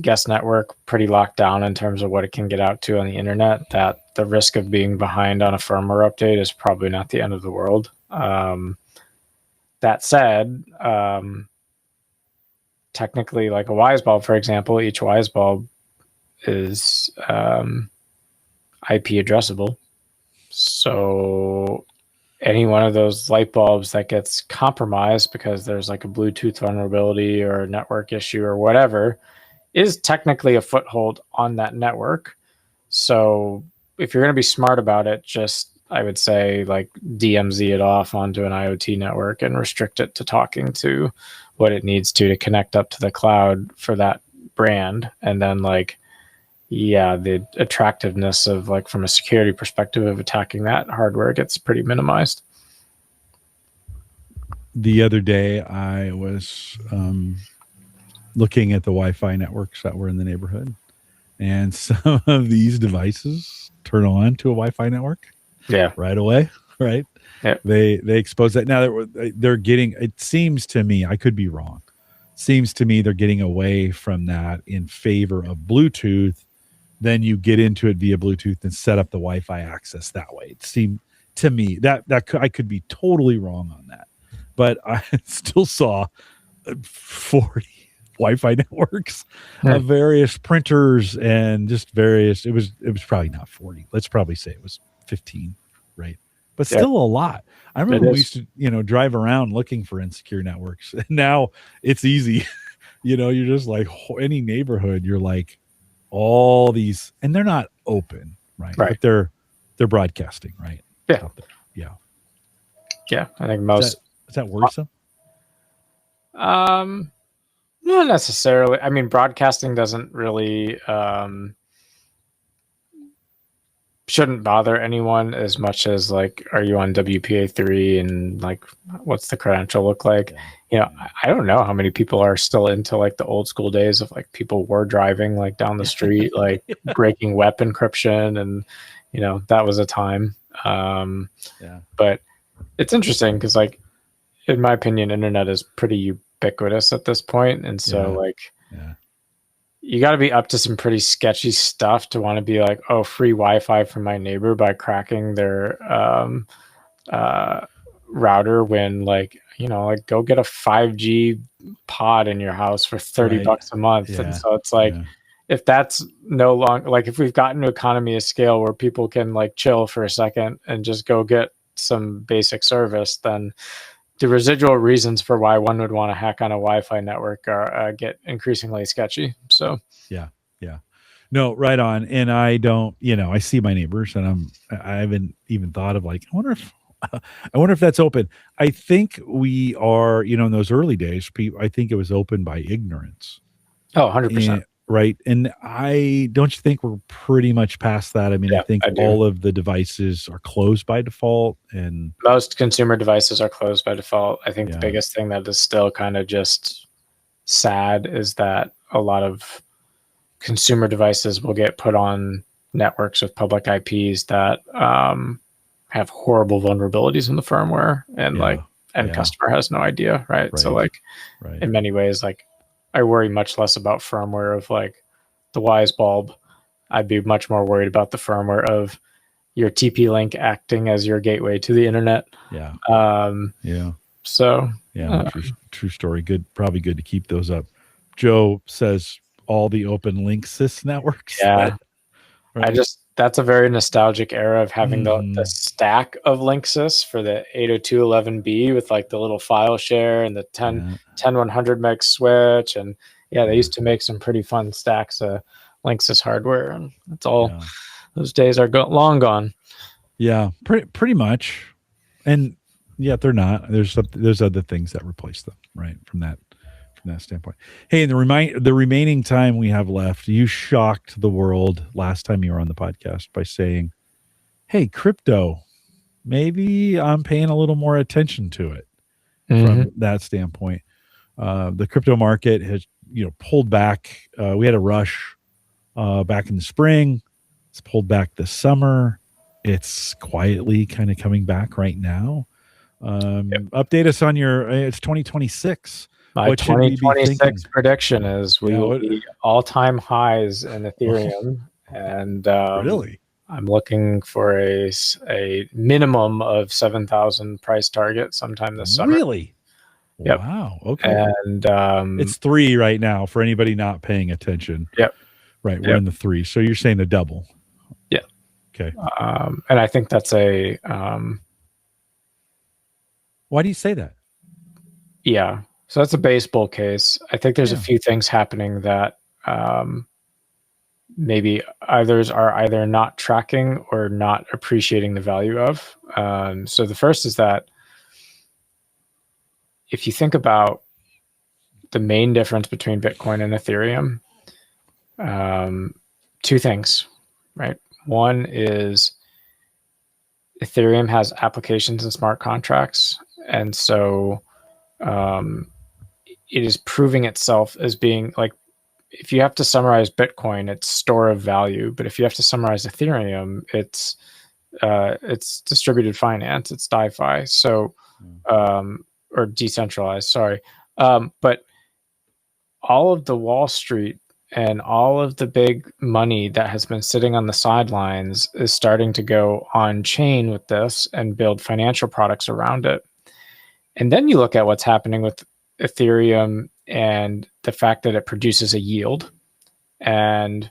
guest network pretty locked down in terms of what it can get out to on the internet, that the risk of being behind on a firmware update is probably not the end of the world. That said, technically, like a Wise bulb, for example, each Wise bulb is IP addressable. So any one of those light bulbs that gets compromised because there's like a Bluetooth vulnerability or a network issue or whatever is technically a foothold on that network. So if you're going to be smart about it, I would say like DMZ it off onto an IoT network and restrict it to talking to what it needs to connect up to the cloud for that brand. And then yeah, the attractiveness of like from a security perspective of attacking that hardware gets pretty minimized. The other day, I was looking at the Wi-Fi networks that were in the neighborhood, and some of these devices turn on to a Wi-Fi network right away. Right? Yeah. They expose that. Now they're getting. It seems to me, I could be wrong. Seems to me they're getting away from that in favor of Bluetooth. Then you get into it via Bluetooth and set up the Wi-Fi access that way. It seemed to me that I could be totally wrong on that, but I still saw 40 Wi-Fi networks of various printers and just various. It was probably not 40. Let's probably say it was 15, right? But still a lot. I remember we used to, drive around looking for insecure networks. And now it's easy. You're just like any neighborhood. You're like all these, and they're not open, right? But they're broadcasting, right? Yeah. Yeah. Yeah. I think most. Is that worrisome? Not necessarily. I mean, broadcasting doesn't really shouldn't bother anyone as much as like, are you on WPA3 and like, what's the credential look like? I don't know how many people are still into like the old school days of like people were driving like down the street, like breaking web encryption. And, that was a time. But it's interesting because like, in my opinion, internet is pretty ubiquitous at this point. And so you got to be up to some pretty sketchy stuff to want to be like, oh, free Wi-Fi from my neighbor by cracking their router when like, go get a 5G pod in your house for $30 a month. And so it's like, if that's no longer like, if we've gotten to economy of scale where people can like chill for a second and just go get some basic service, then the residual reasons for why one would want to hack on a Wi-Fi network are get increasingly sketchy. So yeah. No, right on. And I don't, I see my neighbors, and I haven't even thought of like, I wonder if that's open. I think we are, in those early days, I think it was open by ignorance. Oh, 100%. Right. And don't you think we're pretty much past that? I mean, I think all of the devices are closed by default, and most consumer devices are closed by default. I think the biggest thing that is still kind of just sad is that a lot of consumer devices will get put on networks with public IPs that have horrible vulnerabilities in the firmware, and customer has no idea. Right. So like in many ways, like I worry much less about firmware of like the Wise bulb. I'd be much more worried about the firmware of your TP-Link acting as your gateway to the internet. So true story. Good, probably good to keep those up. Joe says all the open Linksys networks. That's a very nostalgic era of having the stack of Linksys for the 802.11b with like the little file share and the 10100 meg switch. And they used to make some pretty fun stacks of Linksys hardware, and that's all. Those days are long gone. Yeah, pretty much. And yet they're not. There's other things that replace them, right? From that standpoint. Hey, in the remaining time we have left, you shocked the world last time you were on the podcast by saying, hey, crypto, maybe I'm paying a little more attention to it from that standpoint. The crypto market has pulled back. We had a rush back in the spring. It's pulled back this summer. It's quietly kind of coming back right now. Update us on it's 2026. My 2026 prediction is we will be all-time highs in Ethereum, and really, I'm looking for a minimum of 7,000 price target sometime this summer. Really? Yep. Wow. Okay. And it's 3 right now for anybody not paying attention. Yep. Right. We're in the 3. So you're saying a double. Yeah. Okay. And I think that's a. Why do you say that? Yeah. So that's a base bull case. I think there's a few things happening that maybe others are either not tracking or not appreciating the value of. So the first is that if you think about the main difference between Bitcoin and Ethereum, two things, right? One is Ethereum has applications and smart contracts, and so it is proving itself as being like, if you have to summarize Bitcoin, it's store of value, but if you have to summarize Ethereum, it's distributed finance, it's DeFi, so or decentralized, sorry. But all of the Wall Street and all of the big money that has been sitting on the sidelines is starting to go on chain with this and build financial products around it. And then you look at what's happening with Ethereum and the fact that it produces a yield. And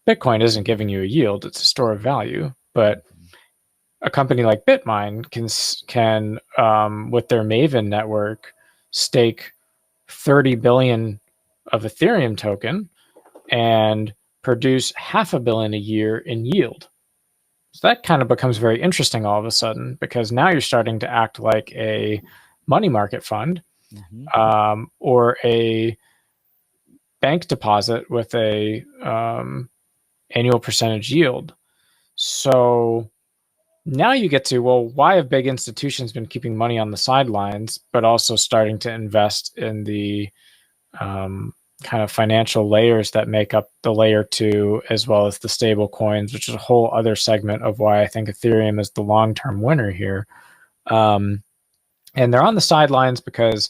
Bitcoin isn't giving you a yield, it's a store of value. But a company like Bitmine can with their Maven network, stake 30 billion of Ethereum token and produce $500 million a year in yield. So that kind of becomes very interesting all of a sudden, because now you're starting to act like a money market fund, or a bank deposit with a annual percentage yield. So now you get to, well, why have big institutions been keeping money on the sidelines, but also starting to invest in the kind of financial layers that make up the layer 2, as well as the stable coins, which is a whole other segment of why I think Ethereum is the long-term winner here. And they're on the sidelines because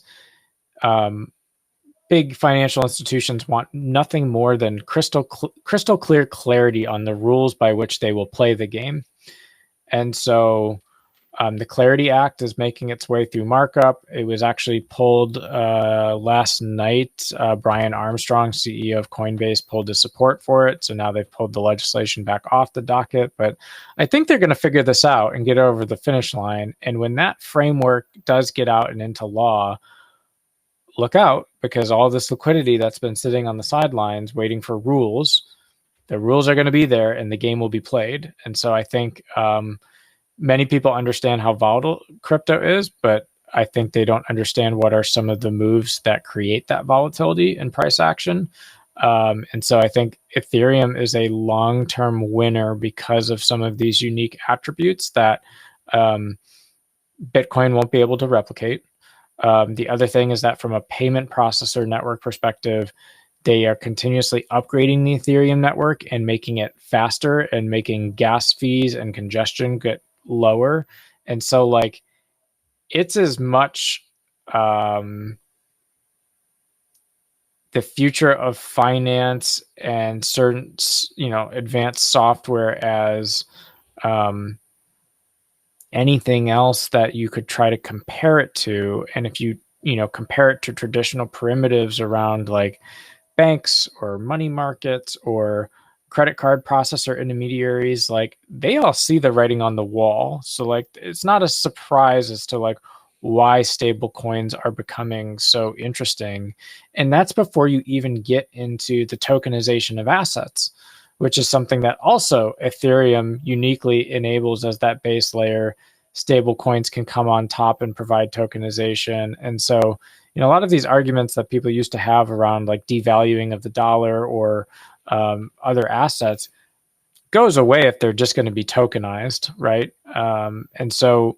big financial institutions want nothing more than crystal clear clarity on the rules by which they will play the game. And so the Clarity Act is making its way through markup. It was actually pulled last night. Brian Armstrong, CEO of Coinbase, pulled his support for it. So now they've pulled the legislation back off the docket. But I think they're going to figure this out and get over the finish line. And when that framework does get out and into law, look out, because all this liquidity that's been sitting on the sidelines waiting for rules, the rules are going to be there and the game will be played. And so I think many people understand how volatile crypto is, but I think they don't understand what are some of the moves that create that volatility and price action. And so I think Ethereum is a long-term winner because of some of these unique attributes that Bitcoin won't be able to replicate. The other thing is that from a payment processor network perspective, they are continuously upgrading the Ethereum network and making it faster and making gas fees and congestion get lower. And so like it's as much the future of finance and certain, advanced software as anything else that you could try to compare it to. And if you compare it to traditional primitives around like banks or money markets or credit card processor intermediaries, like they all see the writing on the wall. So like it's not a surprise as to like why stable coins are becoming so interesting. And that's before you even get into the tokenization of assets, which is something that also Ethereum uniquely enables as that base layer. Stable coins can come on top and provide tokenization. And so, a lot of these arguments that people used to have around like devaluing of the dollar or other assets goes away if they're just going to be tokenized, right? And so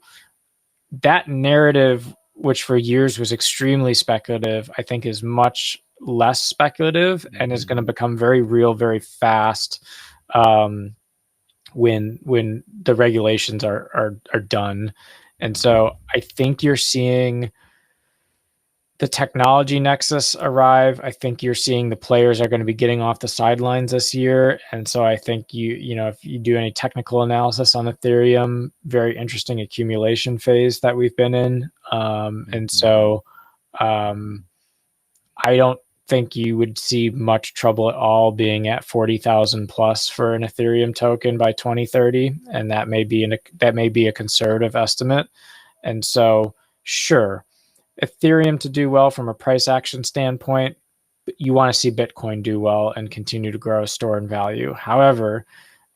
that narrative, which for years was extremely speculative, I think is much less speculative and is going to become very real, very fast when the regulations are done. And so I think you're seeing the technology nexus arrive. I think you're seeing the players are going to be getting off the sidelines this year. And so I think if you do any technical analysis on Ethereum, very interesting accumulation phase that we've been in. And so I don't think you would see much trouble at all being at 40,000 plus for an Ethereum token by 2030. And that may be a conservative estimate. And so sure, Ethereum to do well from a price action standpoint, you want to see Bitcoin do well and continue to grow store and value. However,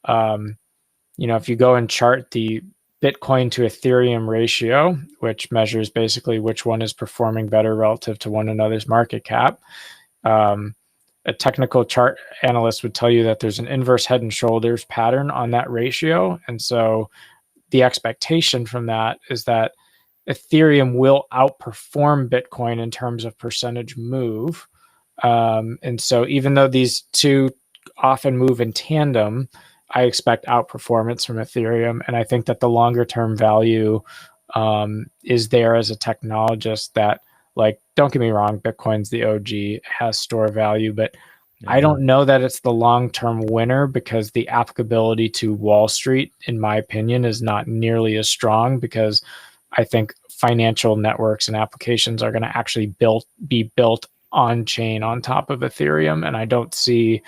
if you go and chart the Bitcoin to Ethereum ratio, which measures basically which one is performing better relative to one another's market cap, a technical chart analyst would tell you that there's an inverse head and shoulders pattern on that ratio. And so the expectation from that is that Ethereum will outperform Bitcoin in terms of percentage move. And so even though these two often move in tandem, I expect outperformance from Ethereum. And I think that the longer term value is there as a technologist that, like, don't get me wrong, Bitcoin's the OG, has store value, but I don't know that it's the long-term winner because the applicability to Wall Street, in my opinion, is not nearly as strong, because I think financial networks and applications are going to actually be built on chain on top of Ethereum. And I don't see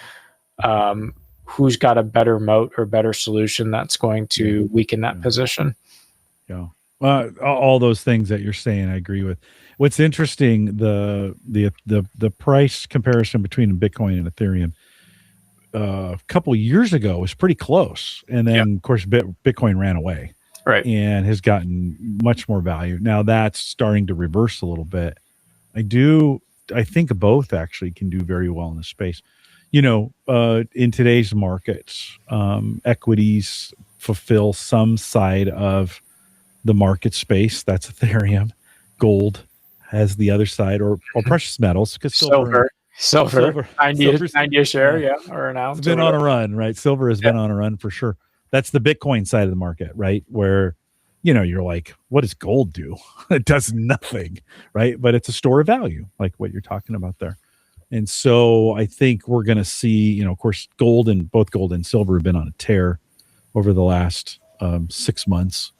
who's got a better moat or better solution that's going to weaken that position. Yeah. All those things that you're saying, I agree with. What's interesting, the price comparison between Bitcoin and Ethereum a couple of years ago was pretty close, and then of course Bitcoin ran away, right, and has gotten much more value. Now that's starting to reverse a little bit. I think both actually can do very well in the space. You know, in today's markets, equities fulfill some side of the market space. That's Ethereum. Gold has the other side, or precious metals, because silver 90 a share, or an ounce. It's been on a run, right? Silver has been on a run for sure. That's the Bitcoin side of the market, right? Where, you know, you're like, what does gold do? It does nothing, right? But it's a store of value, like what you're talking about there. And so I think we're going to see, you know, of course, both gold and silver have been on a tear over the last 6 months.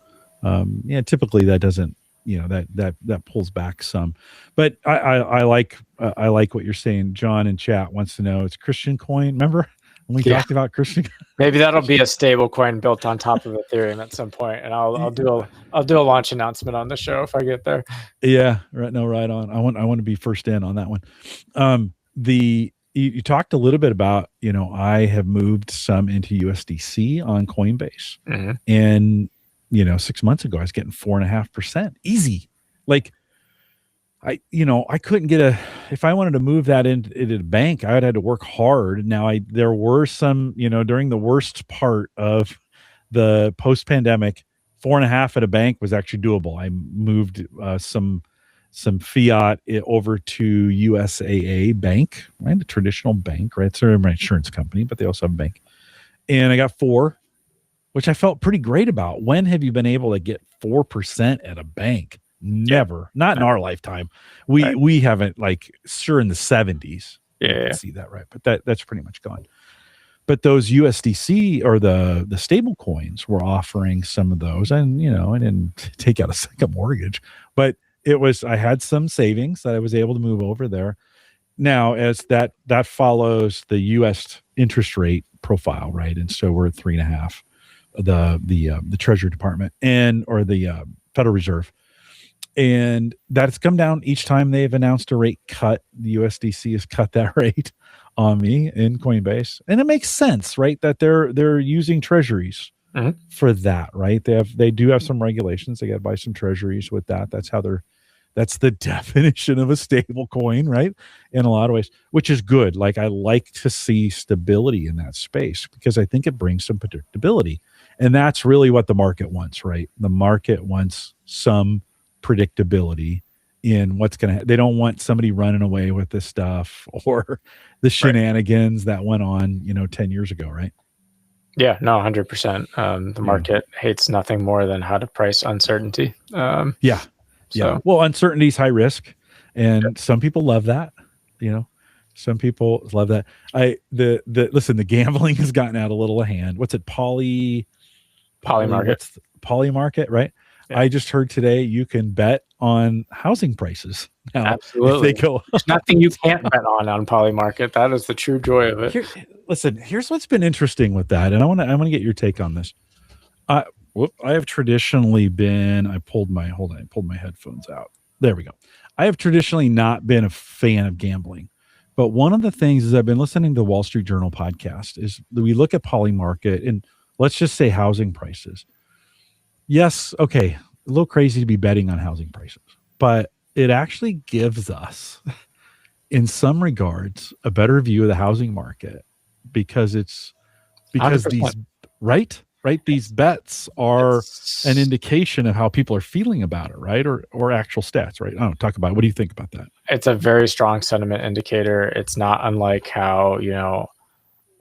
Typically that doesn't, you know, that pulls back some, but I like what you're saying. John in chat wants to know, it's Christian coin. Remember when we talked about Christian? Maybe that'll be a stable coin built on top of Ethereum at some point, and I'll do a launch announcement on the show if I get there. Yeah, right. No, right on. I want to be first in on that one. You talked a little bit about, you know, I have moved some into USDC on Coinbase, and you know, 6 months ago I was getting 4.5% easy. Like I couldn't get if I wanted to move that into the bank, I would have to work hard. Now there were some, you know, during the worst part of the post-pandemic, 4.5 at a bank was actually doable. I moved some fiat over to USAA Bank, right? A traditional bank, right? It's an insurance company, but they also have a bank. And I got 4, which I felt pretty great about. When have you been able to get 4% at a bank? Never. Not in our lifetime. We haven't, like, sure, in the 70s. You can see that, right? But that's pretty much gone. But those USDC or the stable coins were offering some of those. And, you know, I didn't take out a second mortgage, but I had some savings that I was able to move over there. Now, as that follows the US interest rate profile, right? And so we're at 3.5, the Treasury Department or the Federal Reserve. And that's come down each time they've announced a rate cut. The USDC has cut that rate on me in Coinbase. And it makes sense, right? That they're using treasuries for that, right? They do have some regulations. They got to buy some treasuries with that. That's the definition of a stable coin, right? In a lot of ways, which is good. Like, I like to see stability in that space because I think it brings some predictability. And that's really what the market wants, right? The market wants some predictability in what's going to they don't want somebody running away with this stuff or the shenanigans that went on, 10 years ago, right? Yeah, no, 100%. The market hates nothing more than how to price uncertainty. Well, uncertainty is high risk, and some people love that. Some people love that. Listen, the gambling has gotten out a little of hand. What's it? Polymarket. Polymarket, right? Yeah. I just heard today you can bet on housing prices now. Absolutely. If they go There's nothing you can't bet on Polymarket. That is the true joy of it. Here's what's been interesting with that, and I want to get your take on this. I have traditionally been. I pulled my headphones out. There we go. I have traditionally not been a fan of gambling, but one of the things is I've been listening to the Wall Street Journal podcast. Is we look at Polymarket and let's just say housing prices. Yes, okay, a little crazy to be betting on housing prices, but it actually gives us in some regards, a better view of the housing market because these 100%. right these bets are It's, an indication of how people are feeling about it, right? Or actual stats, right? I don't know, talk about it. What do you think about that? it's a very strong sentiment indicator. It's not unlike how,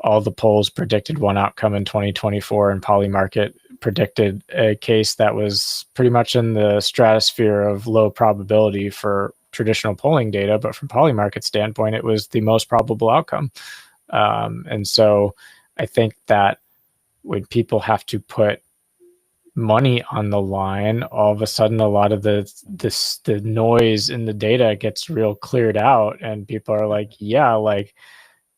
all the polls predicted one outcome in 2024, and Polymarket predicted a case that was pretty much in the stratosphere of low probability for traditional polling data. But from Polymarket's standpoint, it was the most probable outcome. And so I think that when people have to put money on the line, all of a sudden a lot of the noise in the data gets real cleared out, and people are like, yeah, like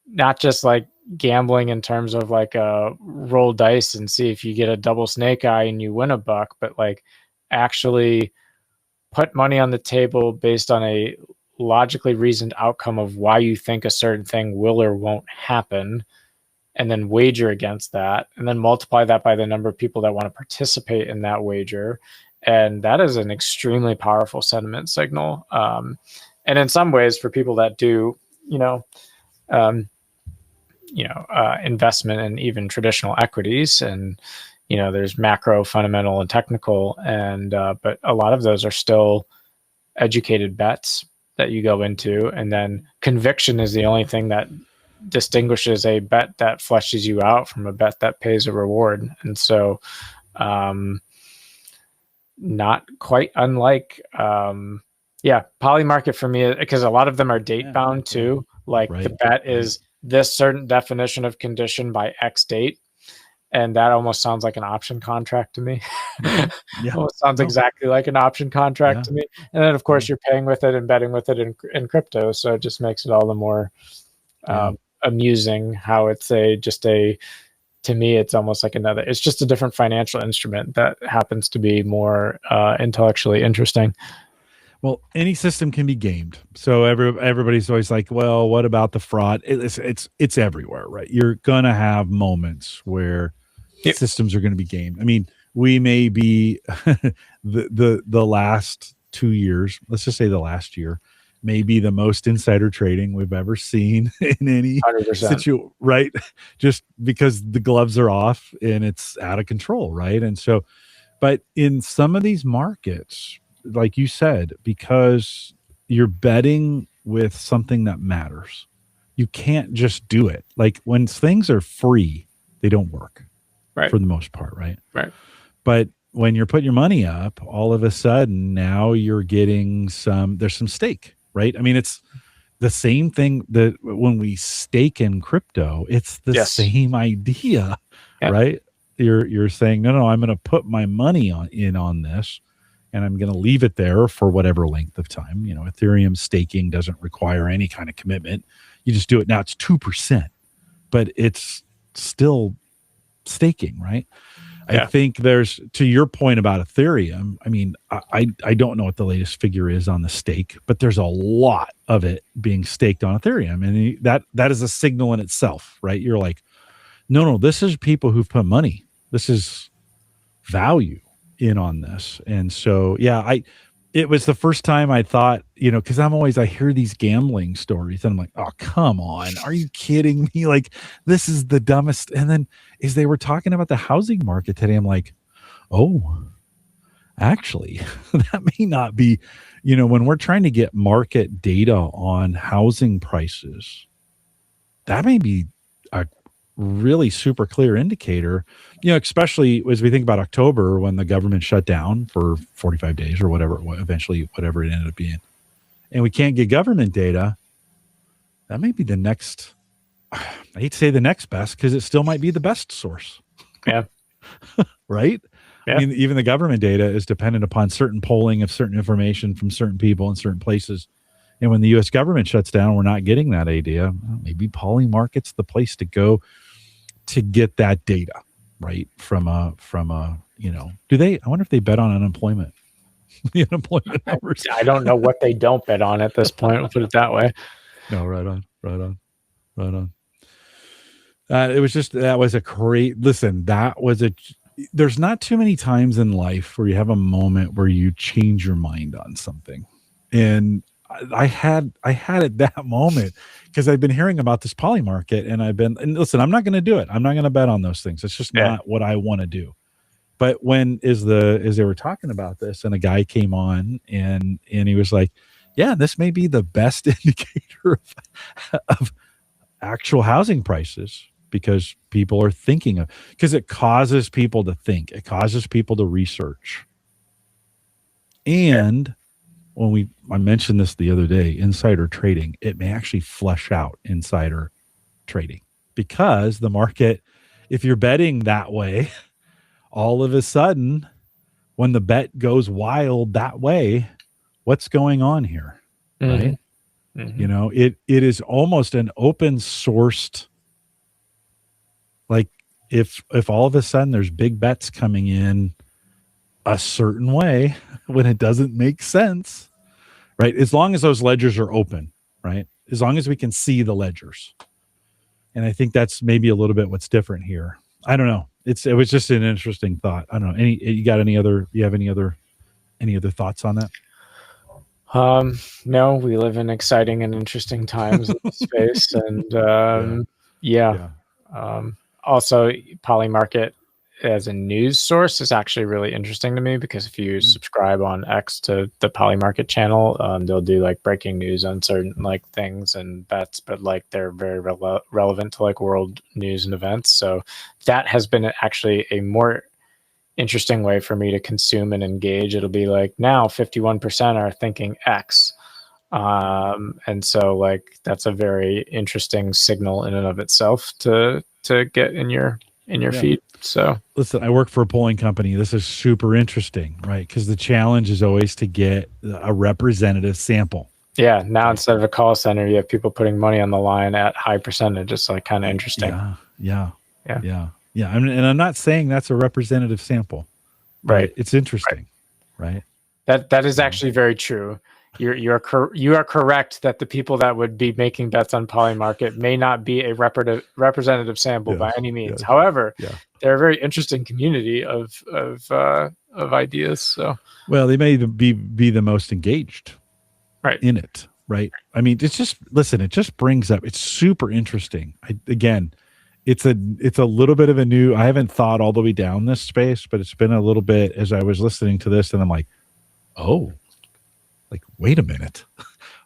not just like gambling in terms of like roll dice and see if you get a double snake eye and you win $1, but like actually put money on the table based on a logically reasoned outcome of why you think a certain thing will or won't happen, and then wager against that, and then multiply that by the number of people that want to participate in that wager. And that is an extremely powerful sentiment signal. And in some ways, for people that do, investment in even traditional equities, and there's macro, fundamental, and technical, and but a lot of those are still educated bets that you go into, and then conviction is the only thing that distinguishes a bet that fleshes you out from a bet that pays a reward. And so not quite unlike Polymarket for me, because a lot of them are date bound too. Like the bet is this certain definition of condition by X date. And that almost sounds like an option contract to me. Almost sounds exactly like an option contract to me. And then, of course, you're paying with it and betting with it in crypto. So it just makes it all the more amusing how it's to me, it's almost like it's just a different financial instrument that happens to be more intellectually interesting. Well, any system can be gamed. So everybody's always like, well, what about the fraud? It's everywhere, right? You're going to have moments where systems are going to be gamed. I mean, we may be the last 2 years, let's just say the last year, may be the most insider trading we've ever seen in any situation, right? Just because the gloves are off and it's out of control, right? And so, but in some of these markets, like you said, because you're betting with something that matters, you can't just do it. Like when things are free, they don't work, right? For the most part, right? Right. But when you're putting your money up, all of a sudden now you're getting there's some stake, right? I mean, it's the same thing that when we stake in crypto, it's the same idea, right? You're saying, no, I'm going to put my money on this, and I'm going to leave it there for whatever length of time. Ethereum staking doesn't require any kind of commitment. You just do it. Now it's 2%, but it's still staking, right? I think there's, to your point about Ethereum, I mean, I don't know what the latest figure is on the stake, but there's a lot of it being staked on Ethereum. And that is a signal in itself, right? You're like, no, this is people who've put money. This is value in on this. And so, it was the first time I thought, because I hear these gambling stories and I'm like, oh, come on. Are you kidding me? Like, this is the dumbest. And then as they were talking about the housing market today, I'm like, oh, actually, that may not be, when we're trying to get market data on housing prices, that may be a really super clear indicator, especially as we think about October when the government shut down for 45 days or whatever it ended up being, and we can't get government data. That may be the next, I hate to say the next best, because it still might be the best source. Right? I mean, even the government data is dependent upon certain polling of certain information from certain people in certain places. And when the U.S. government shuts down, we're not getting that data. Well, maybe Polymarket's the place to go to get that data, right? From a, I wonder if they bet on unemployment, the unemployment numbers. I don't know what they don't bet on at this point. We'll put it that way. No, right on. That was a great, listen, there's not too many times in life where you have a moment where you change your mind on something. And I had at that moment because I've been hearing about this Polymarket, and listen, I'm not going to do it. I'm not going to bet on those things. It's just not what I want to do. But as they were talking about this, and a guy came on and he was like, yeah, this may be the best indicator of actual housing prices, because people are thinking of, because it causes people to think, it causes people to research. And when I mentioned this the other day, insider trading, it may actually flush out insider trading, because the market, if you're betting that way, all of a sudden, when the bet goes wild that way, what's going on here? Right? Mm-hmm. You know, it is almost an open sourced, like if all of a sudden there's big bets coming in a certain way when it doesn't make sense, right? As long as those ledgers are open, right? As long as we can see the ledgers. And I think that's maybe a little bit what's different here. I don't know. It was just an interesting thought. I don't know. You have any other thoughts on that? No, we live in exciting and interesting times in this space. And also Polymarket as a news source is actually really interesting to me, because if you subscribe on X to the Polymarket channel, they'll do like breaking news on certain like things and bets, but like they're very relevant to like world news and events. So that has been actually a more interesting way for me to consume and engage. It'll be like, now 51% are thinking X. And so like that's a very interesting signal in and of itself to get in your feed. So listen, I work for a polling company. This is super interesting, right? Because the challenge is always to get a representative sample. Yeah. Now instead of a call center, you have people putting money on the line at high percentage. It's like kind of interesting. Yeah. And I'm not saying that's a representative sample, right? It's interesting, right? That is actually very true. You are correct that the people that would be making bets on Polymarket may not be a representative sample by any means. However, they're a very interesting community of ideas. So, well, they may even be the most engaged, right, in it, right? I mean, it just brings up. It's super interesting. It's a little bit of a new. I haven't thought all the way down this space, but it's been a little bit as I was listening to this, and I'm like, oh. Like, wait a minute.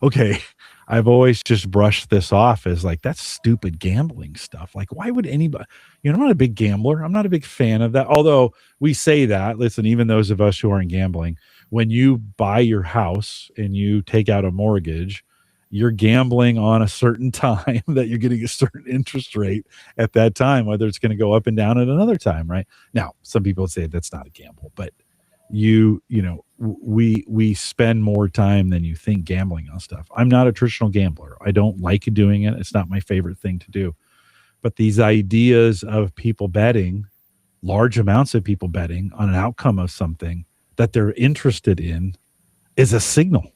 Okay. I've always just brushed this off as like, that's stupid gambling stuff. Like, why would anybody, I'm not a big gambler. I'm not a big fan of that. Although we say that, listen, even those of us who aren't gambling, when you buy your house and you take out a mortgage, you're gambling on a certain time that you're getting a certain interest rate at that time, whether it's going to go up and down at another time, right? Now, some people say that's not a gamble, but we spend more time than you think gambling on stuff. I'm not a traditional gambler. I don't like doing it. It's not my favorite thing to do. But these ideas of people betting, large amounts of people betting on an outcome of something that they're interested in, is a signal.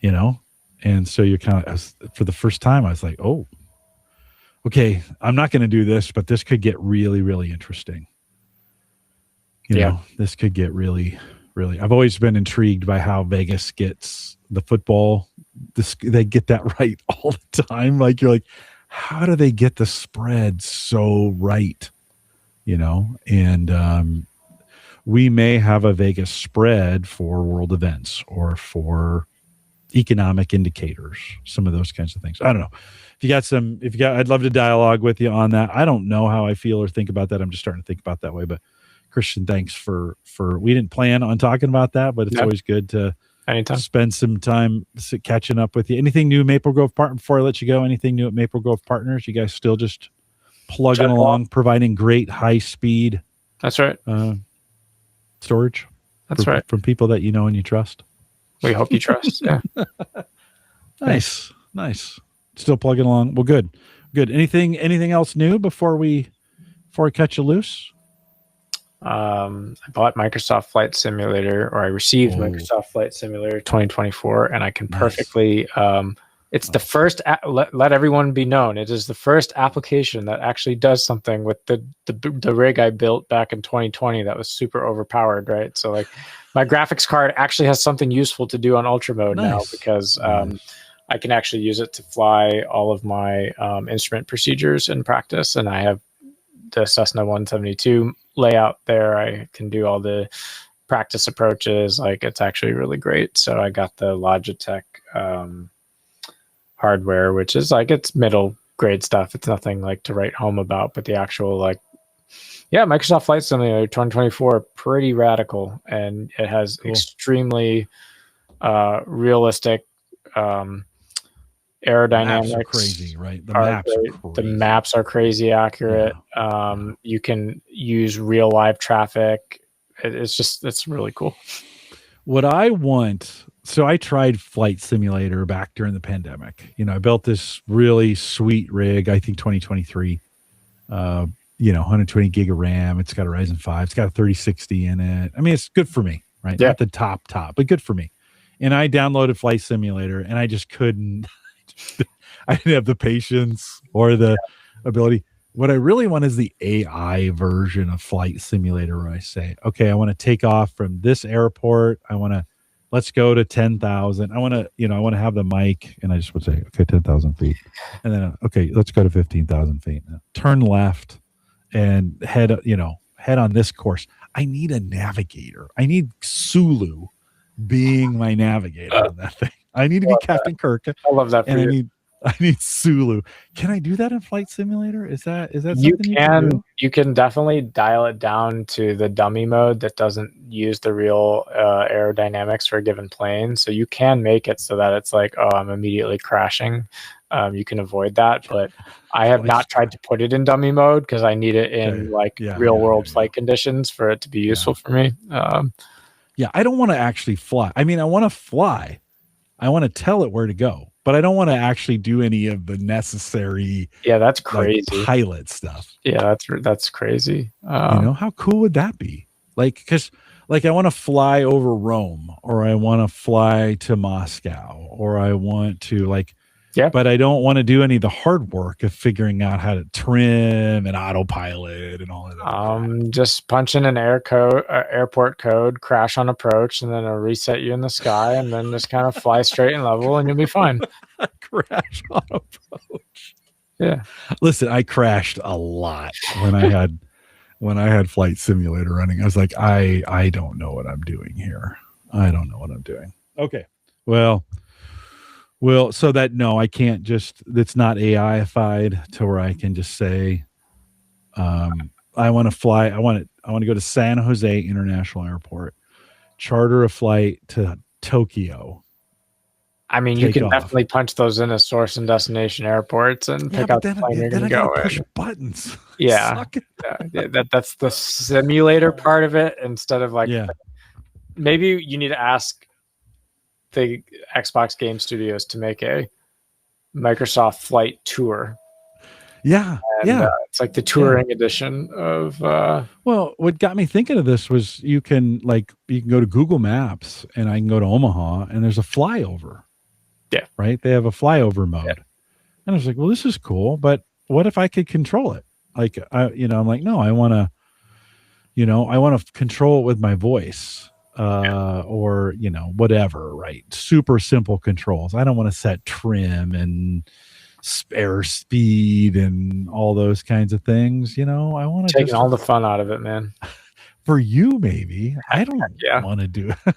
And so you're kind of, for the first time, I was like, oh, okay, I'm not going to do this, but this could get really, really interesting. This could get really, really. I've always been intrigued by how Vegas gets the football. They get that right all the time. Like, you're like, how do they get the spread so right? And we may have a Vegas spread for world events or for economic indicators, some of those kinds of things. I don't know. I'd love to dialogue with you on that. I don't know how I feel or think about that. I'm just starting to think about that way, but Christian, thanks for we didn't plan on talking about that, but it's always good to spend some time catching up with you. Anything new Maple Grove Partner before I let you go? Anything new at Maple Grove Partners? You guys still just plugging along, providing great high speed. That's right. Storage. That's right. From people that you know and you trust. We hope you trust. Yeah. Nice. Still plugging along. Well, good. Anything else new before we cut you loose? I bought Microsoft Flight Simulator, or I received Microsoft Flight Simulator 2024, and I can perfectly It's the first, let everyone be known, it is the first application that actually does something with the rig I built back in 2020 that was super overpowered, right? So like my graphics card actually has something useful to do on ultra mode now, because I can actually use it to fly all of my instrument procedures in practice. And I have the Cessna 172 layout there. I can do all the practice approaches. Like, it's actually really great. So I got the Logitech hardware, which is like, it's middle grade stuff. It's nothing like to write home about, but the actual like, yeah, Microsoft Flight Simulator 2024, pretty radical, and it has extremely realistic aerodynamics. Maps are crazy, right? The maps are crazy accurate. You can use real live traffic. It's really cool. What I want, so I tried Flight Simulator back during the pandemic. You know, I built this really sweet rig, I think 2023, 120 gig of RAM. It's got a Ryzen 5. It's got a 3060 in it. I mean, it's good for me, right? Yeah. Not the top, but good for me. And I downloaded Flight Simulator, and I just couldn't, I didn't have the patience or the ability. What I really want is the AI version of Flight Simulator, where I say, okay, I want to take off from this airport. Let's go to 10,000. I want to have the mic, and I just would say, okay, 10,000 feet. And then, okay, let's go to 15,000 feet. Turn left and head on this course. I need a navigator. I need Sulu being my navigator on that thing. I need to be Captain Kirk. I love that for you. I need Sulu. Can I do that in Flight Simulator? Is that something you can do? You can definitely dial it down to the dummy mode that doesn't use the real aerodynamics for a given plane. So you can make it so that it's like, oh, I'm immediately crashing. You can avoid that, but I have not tried to put it in dummy mode because I need it in real world flight conditions for it to be useful for me. I don't want to actually fly. I mean, I want to fly. I want to tell it where to go, but I don't want to actually do any of the necessary. Yeah, that's crazy. Like, pilot stuff. Yeah, that's crazy. How cool would that be? Like, because I want to fly over Rome, or I want to fly to Moscow, or I want to but I don't want to do any of the hard work of figuring out how to trim and autopilot and all of that. Just punch in an airport code, crash on approach, and then it'll reset you in the sky, and then just kind of fly straight and level, and you'll be fine. Crash on approach. Yeah. Listen, I crashed a lot when I had Flight Simulator running. I was like, I don't know what I'm doing here. I don't know what I'm doing. Okay. Well, so that, no, I can't it's not AI-ified to where I can just say, I want to fly. I want to go to San Jose International Airport, charter a flight to Tokyo. I mean, you can definitely punch those in as source and destination airports and pick out the plane you're going to go in. Push buttons. Yeah. That's the simulator part of it, instead of maybe you need to ask the Xbox Game Studios to make a Microsoft Flight Tour. It's like the touring edition of well, what got me thinking of this was you can go to Google Maps, and I can go to Omaha, and there's a flyover. Yeah. Right? They have a flyover mode. And I was like, well, this is cool, but what if I could control it? I'm like, no, I want to control it with my voice. Or whatever, right? Super simple controls. I don't want to set trim and spare speed and all those kinds of things. I want to take all the fun out of it, man. For you, maybe. I don't want to do it.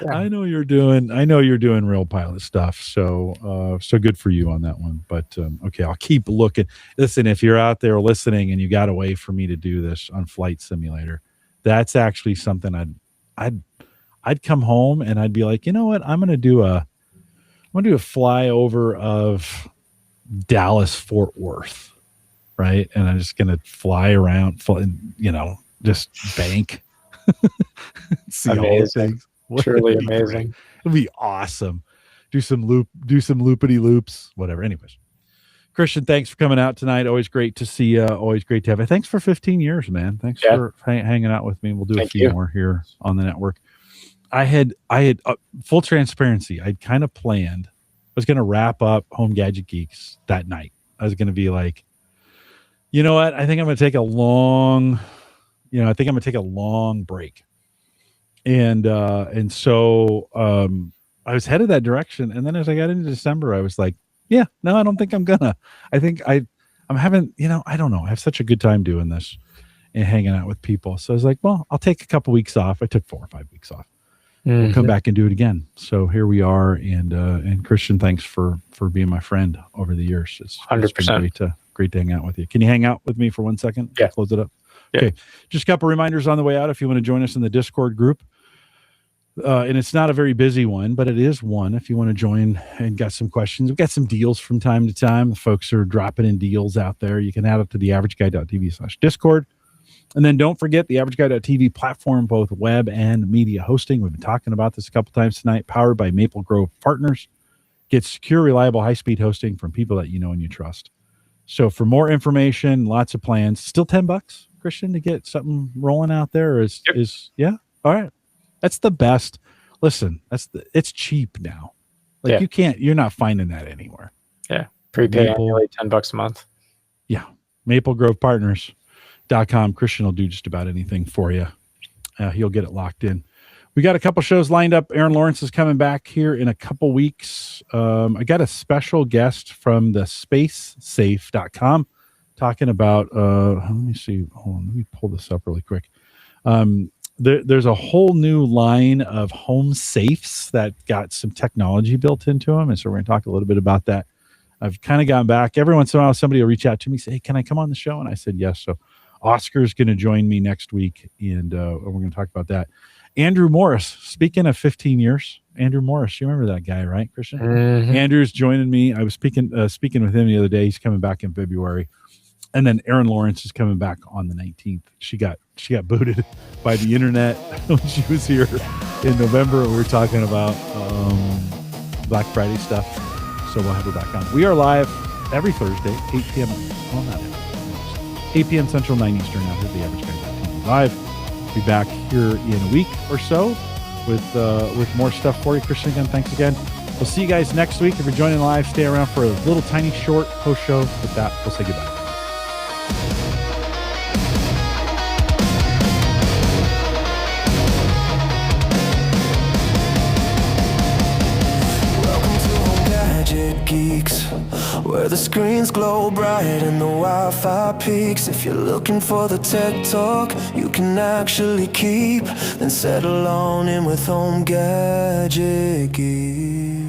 I know you're doing real pilot stuff. So good for you on that one. But okay, I'll keep looking. Listen, if you're out there listening and you got a way for me to do this on Flight Simulator, that's actually something I'd come home and I'd be like, you know what? I'm going to do a flyover of Dallas Fort Worth, right? And I'm just going to fly around, just bank. See amazing. All the things. Truly amazing. It'd be awesome. Do some loopity loops, whatever. Anyways. Christian, thanks for coming out tonight. Always great to see you. Always great to have you. Thanks for 15 years, man. Thanks for hanging out with me. We'll do a few more here on the network. I had full transparency. I'd kind of planned was going to wrap up Home Gadget Geeks that night. I was going to be like, you know what? I think I'm going to take a long break. And so I was headed that direction. And then as I got into December, I was like, yeah, no, I don't think I'm gonna. I think I'm having, I don't know. I have such a good time doing this and hanging out with people. So I was like, well, I'll take a couple weeks off. I took 4 or 5 weeks off. We'll come back and do it again. So here we are. And Christian, thanks for being my friend over the years. It's 100%. Been great to hang out with you. Can you hang out with me for 1 second? Yeah. Close it up. Yeah. Okay. Just a couple reminders on the way out. If you want to join us in the Discord group, and it's not a very busy one, but it is one. If you want to join and got some questions, we've got some deals from time to time. The folks are dropping in deals out there. You can add up to the averageguy.tv/Discord. And then don't forget the averageguy.tv platform, both web and media hosting. We've been talking about this a couple times tonight, powered by Maple Grove Partners. Get secure, reliable, high-speed hosting from people that you know and you trust. So for more information, lots of plans. Still $10, Christian, to get something rolling out there? Yeah? All right. That's the best. Listen, it's cheap now. Like you're not finding that anywhere. Yeah. Prepay annually, $10 a month. Yeah. MapleGrovePartners.com. Christian will do just about anything for you. He'll get it locked in. We got a couple shows lined up. Aaron Lawrence is coming back here in a couple weeks. I got a special guest from the spacesafe.com talking about, let me see. Hold on. Let me pull this up really quick. There's a whole new line of home safes that got some technology built into them. And so we're going to talk a little bit about that. I've kind of gone back. Every once in a while, somebody will reach out to me and say, hey, can I come on the show? And I said, yes. So Oscar's going to join me next week. And we're going to talk about that. Andrew Morris, speaking of 15 years, Andrew Morris, you remember that guy, right, Christian? Mm-hmm. Andrew's joining me. I was speaking with him the other day. He's coming back in February. And then Aaron Lawrence is coming back on the 19th. She got booted by the internet when she was here in November. We were talking about Black Friday stuff. So we'll have her back on. We are live every Thursday, 8 p.m. Well, not every 8 p.m. Central, 9 Eastern out here at the AverageGuy.tv Live. Be back here in a week or so with more stuff for you. Christian, again, thanks again. We'll see you guys next week. If you're joining live, stay around for a little tiny short post show. With that, we'll say goodbye. Geeks, where the screens glow bright and the Wi-Fi peaks. If you're looking for the tech talk you can actually keep, then settle on in with Home Gadget Geeks.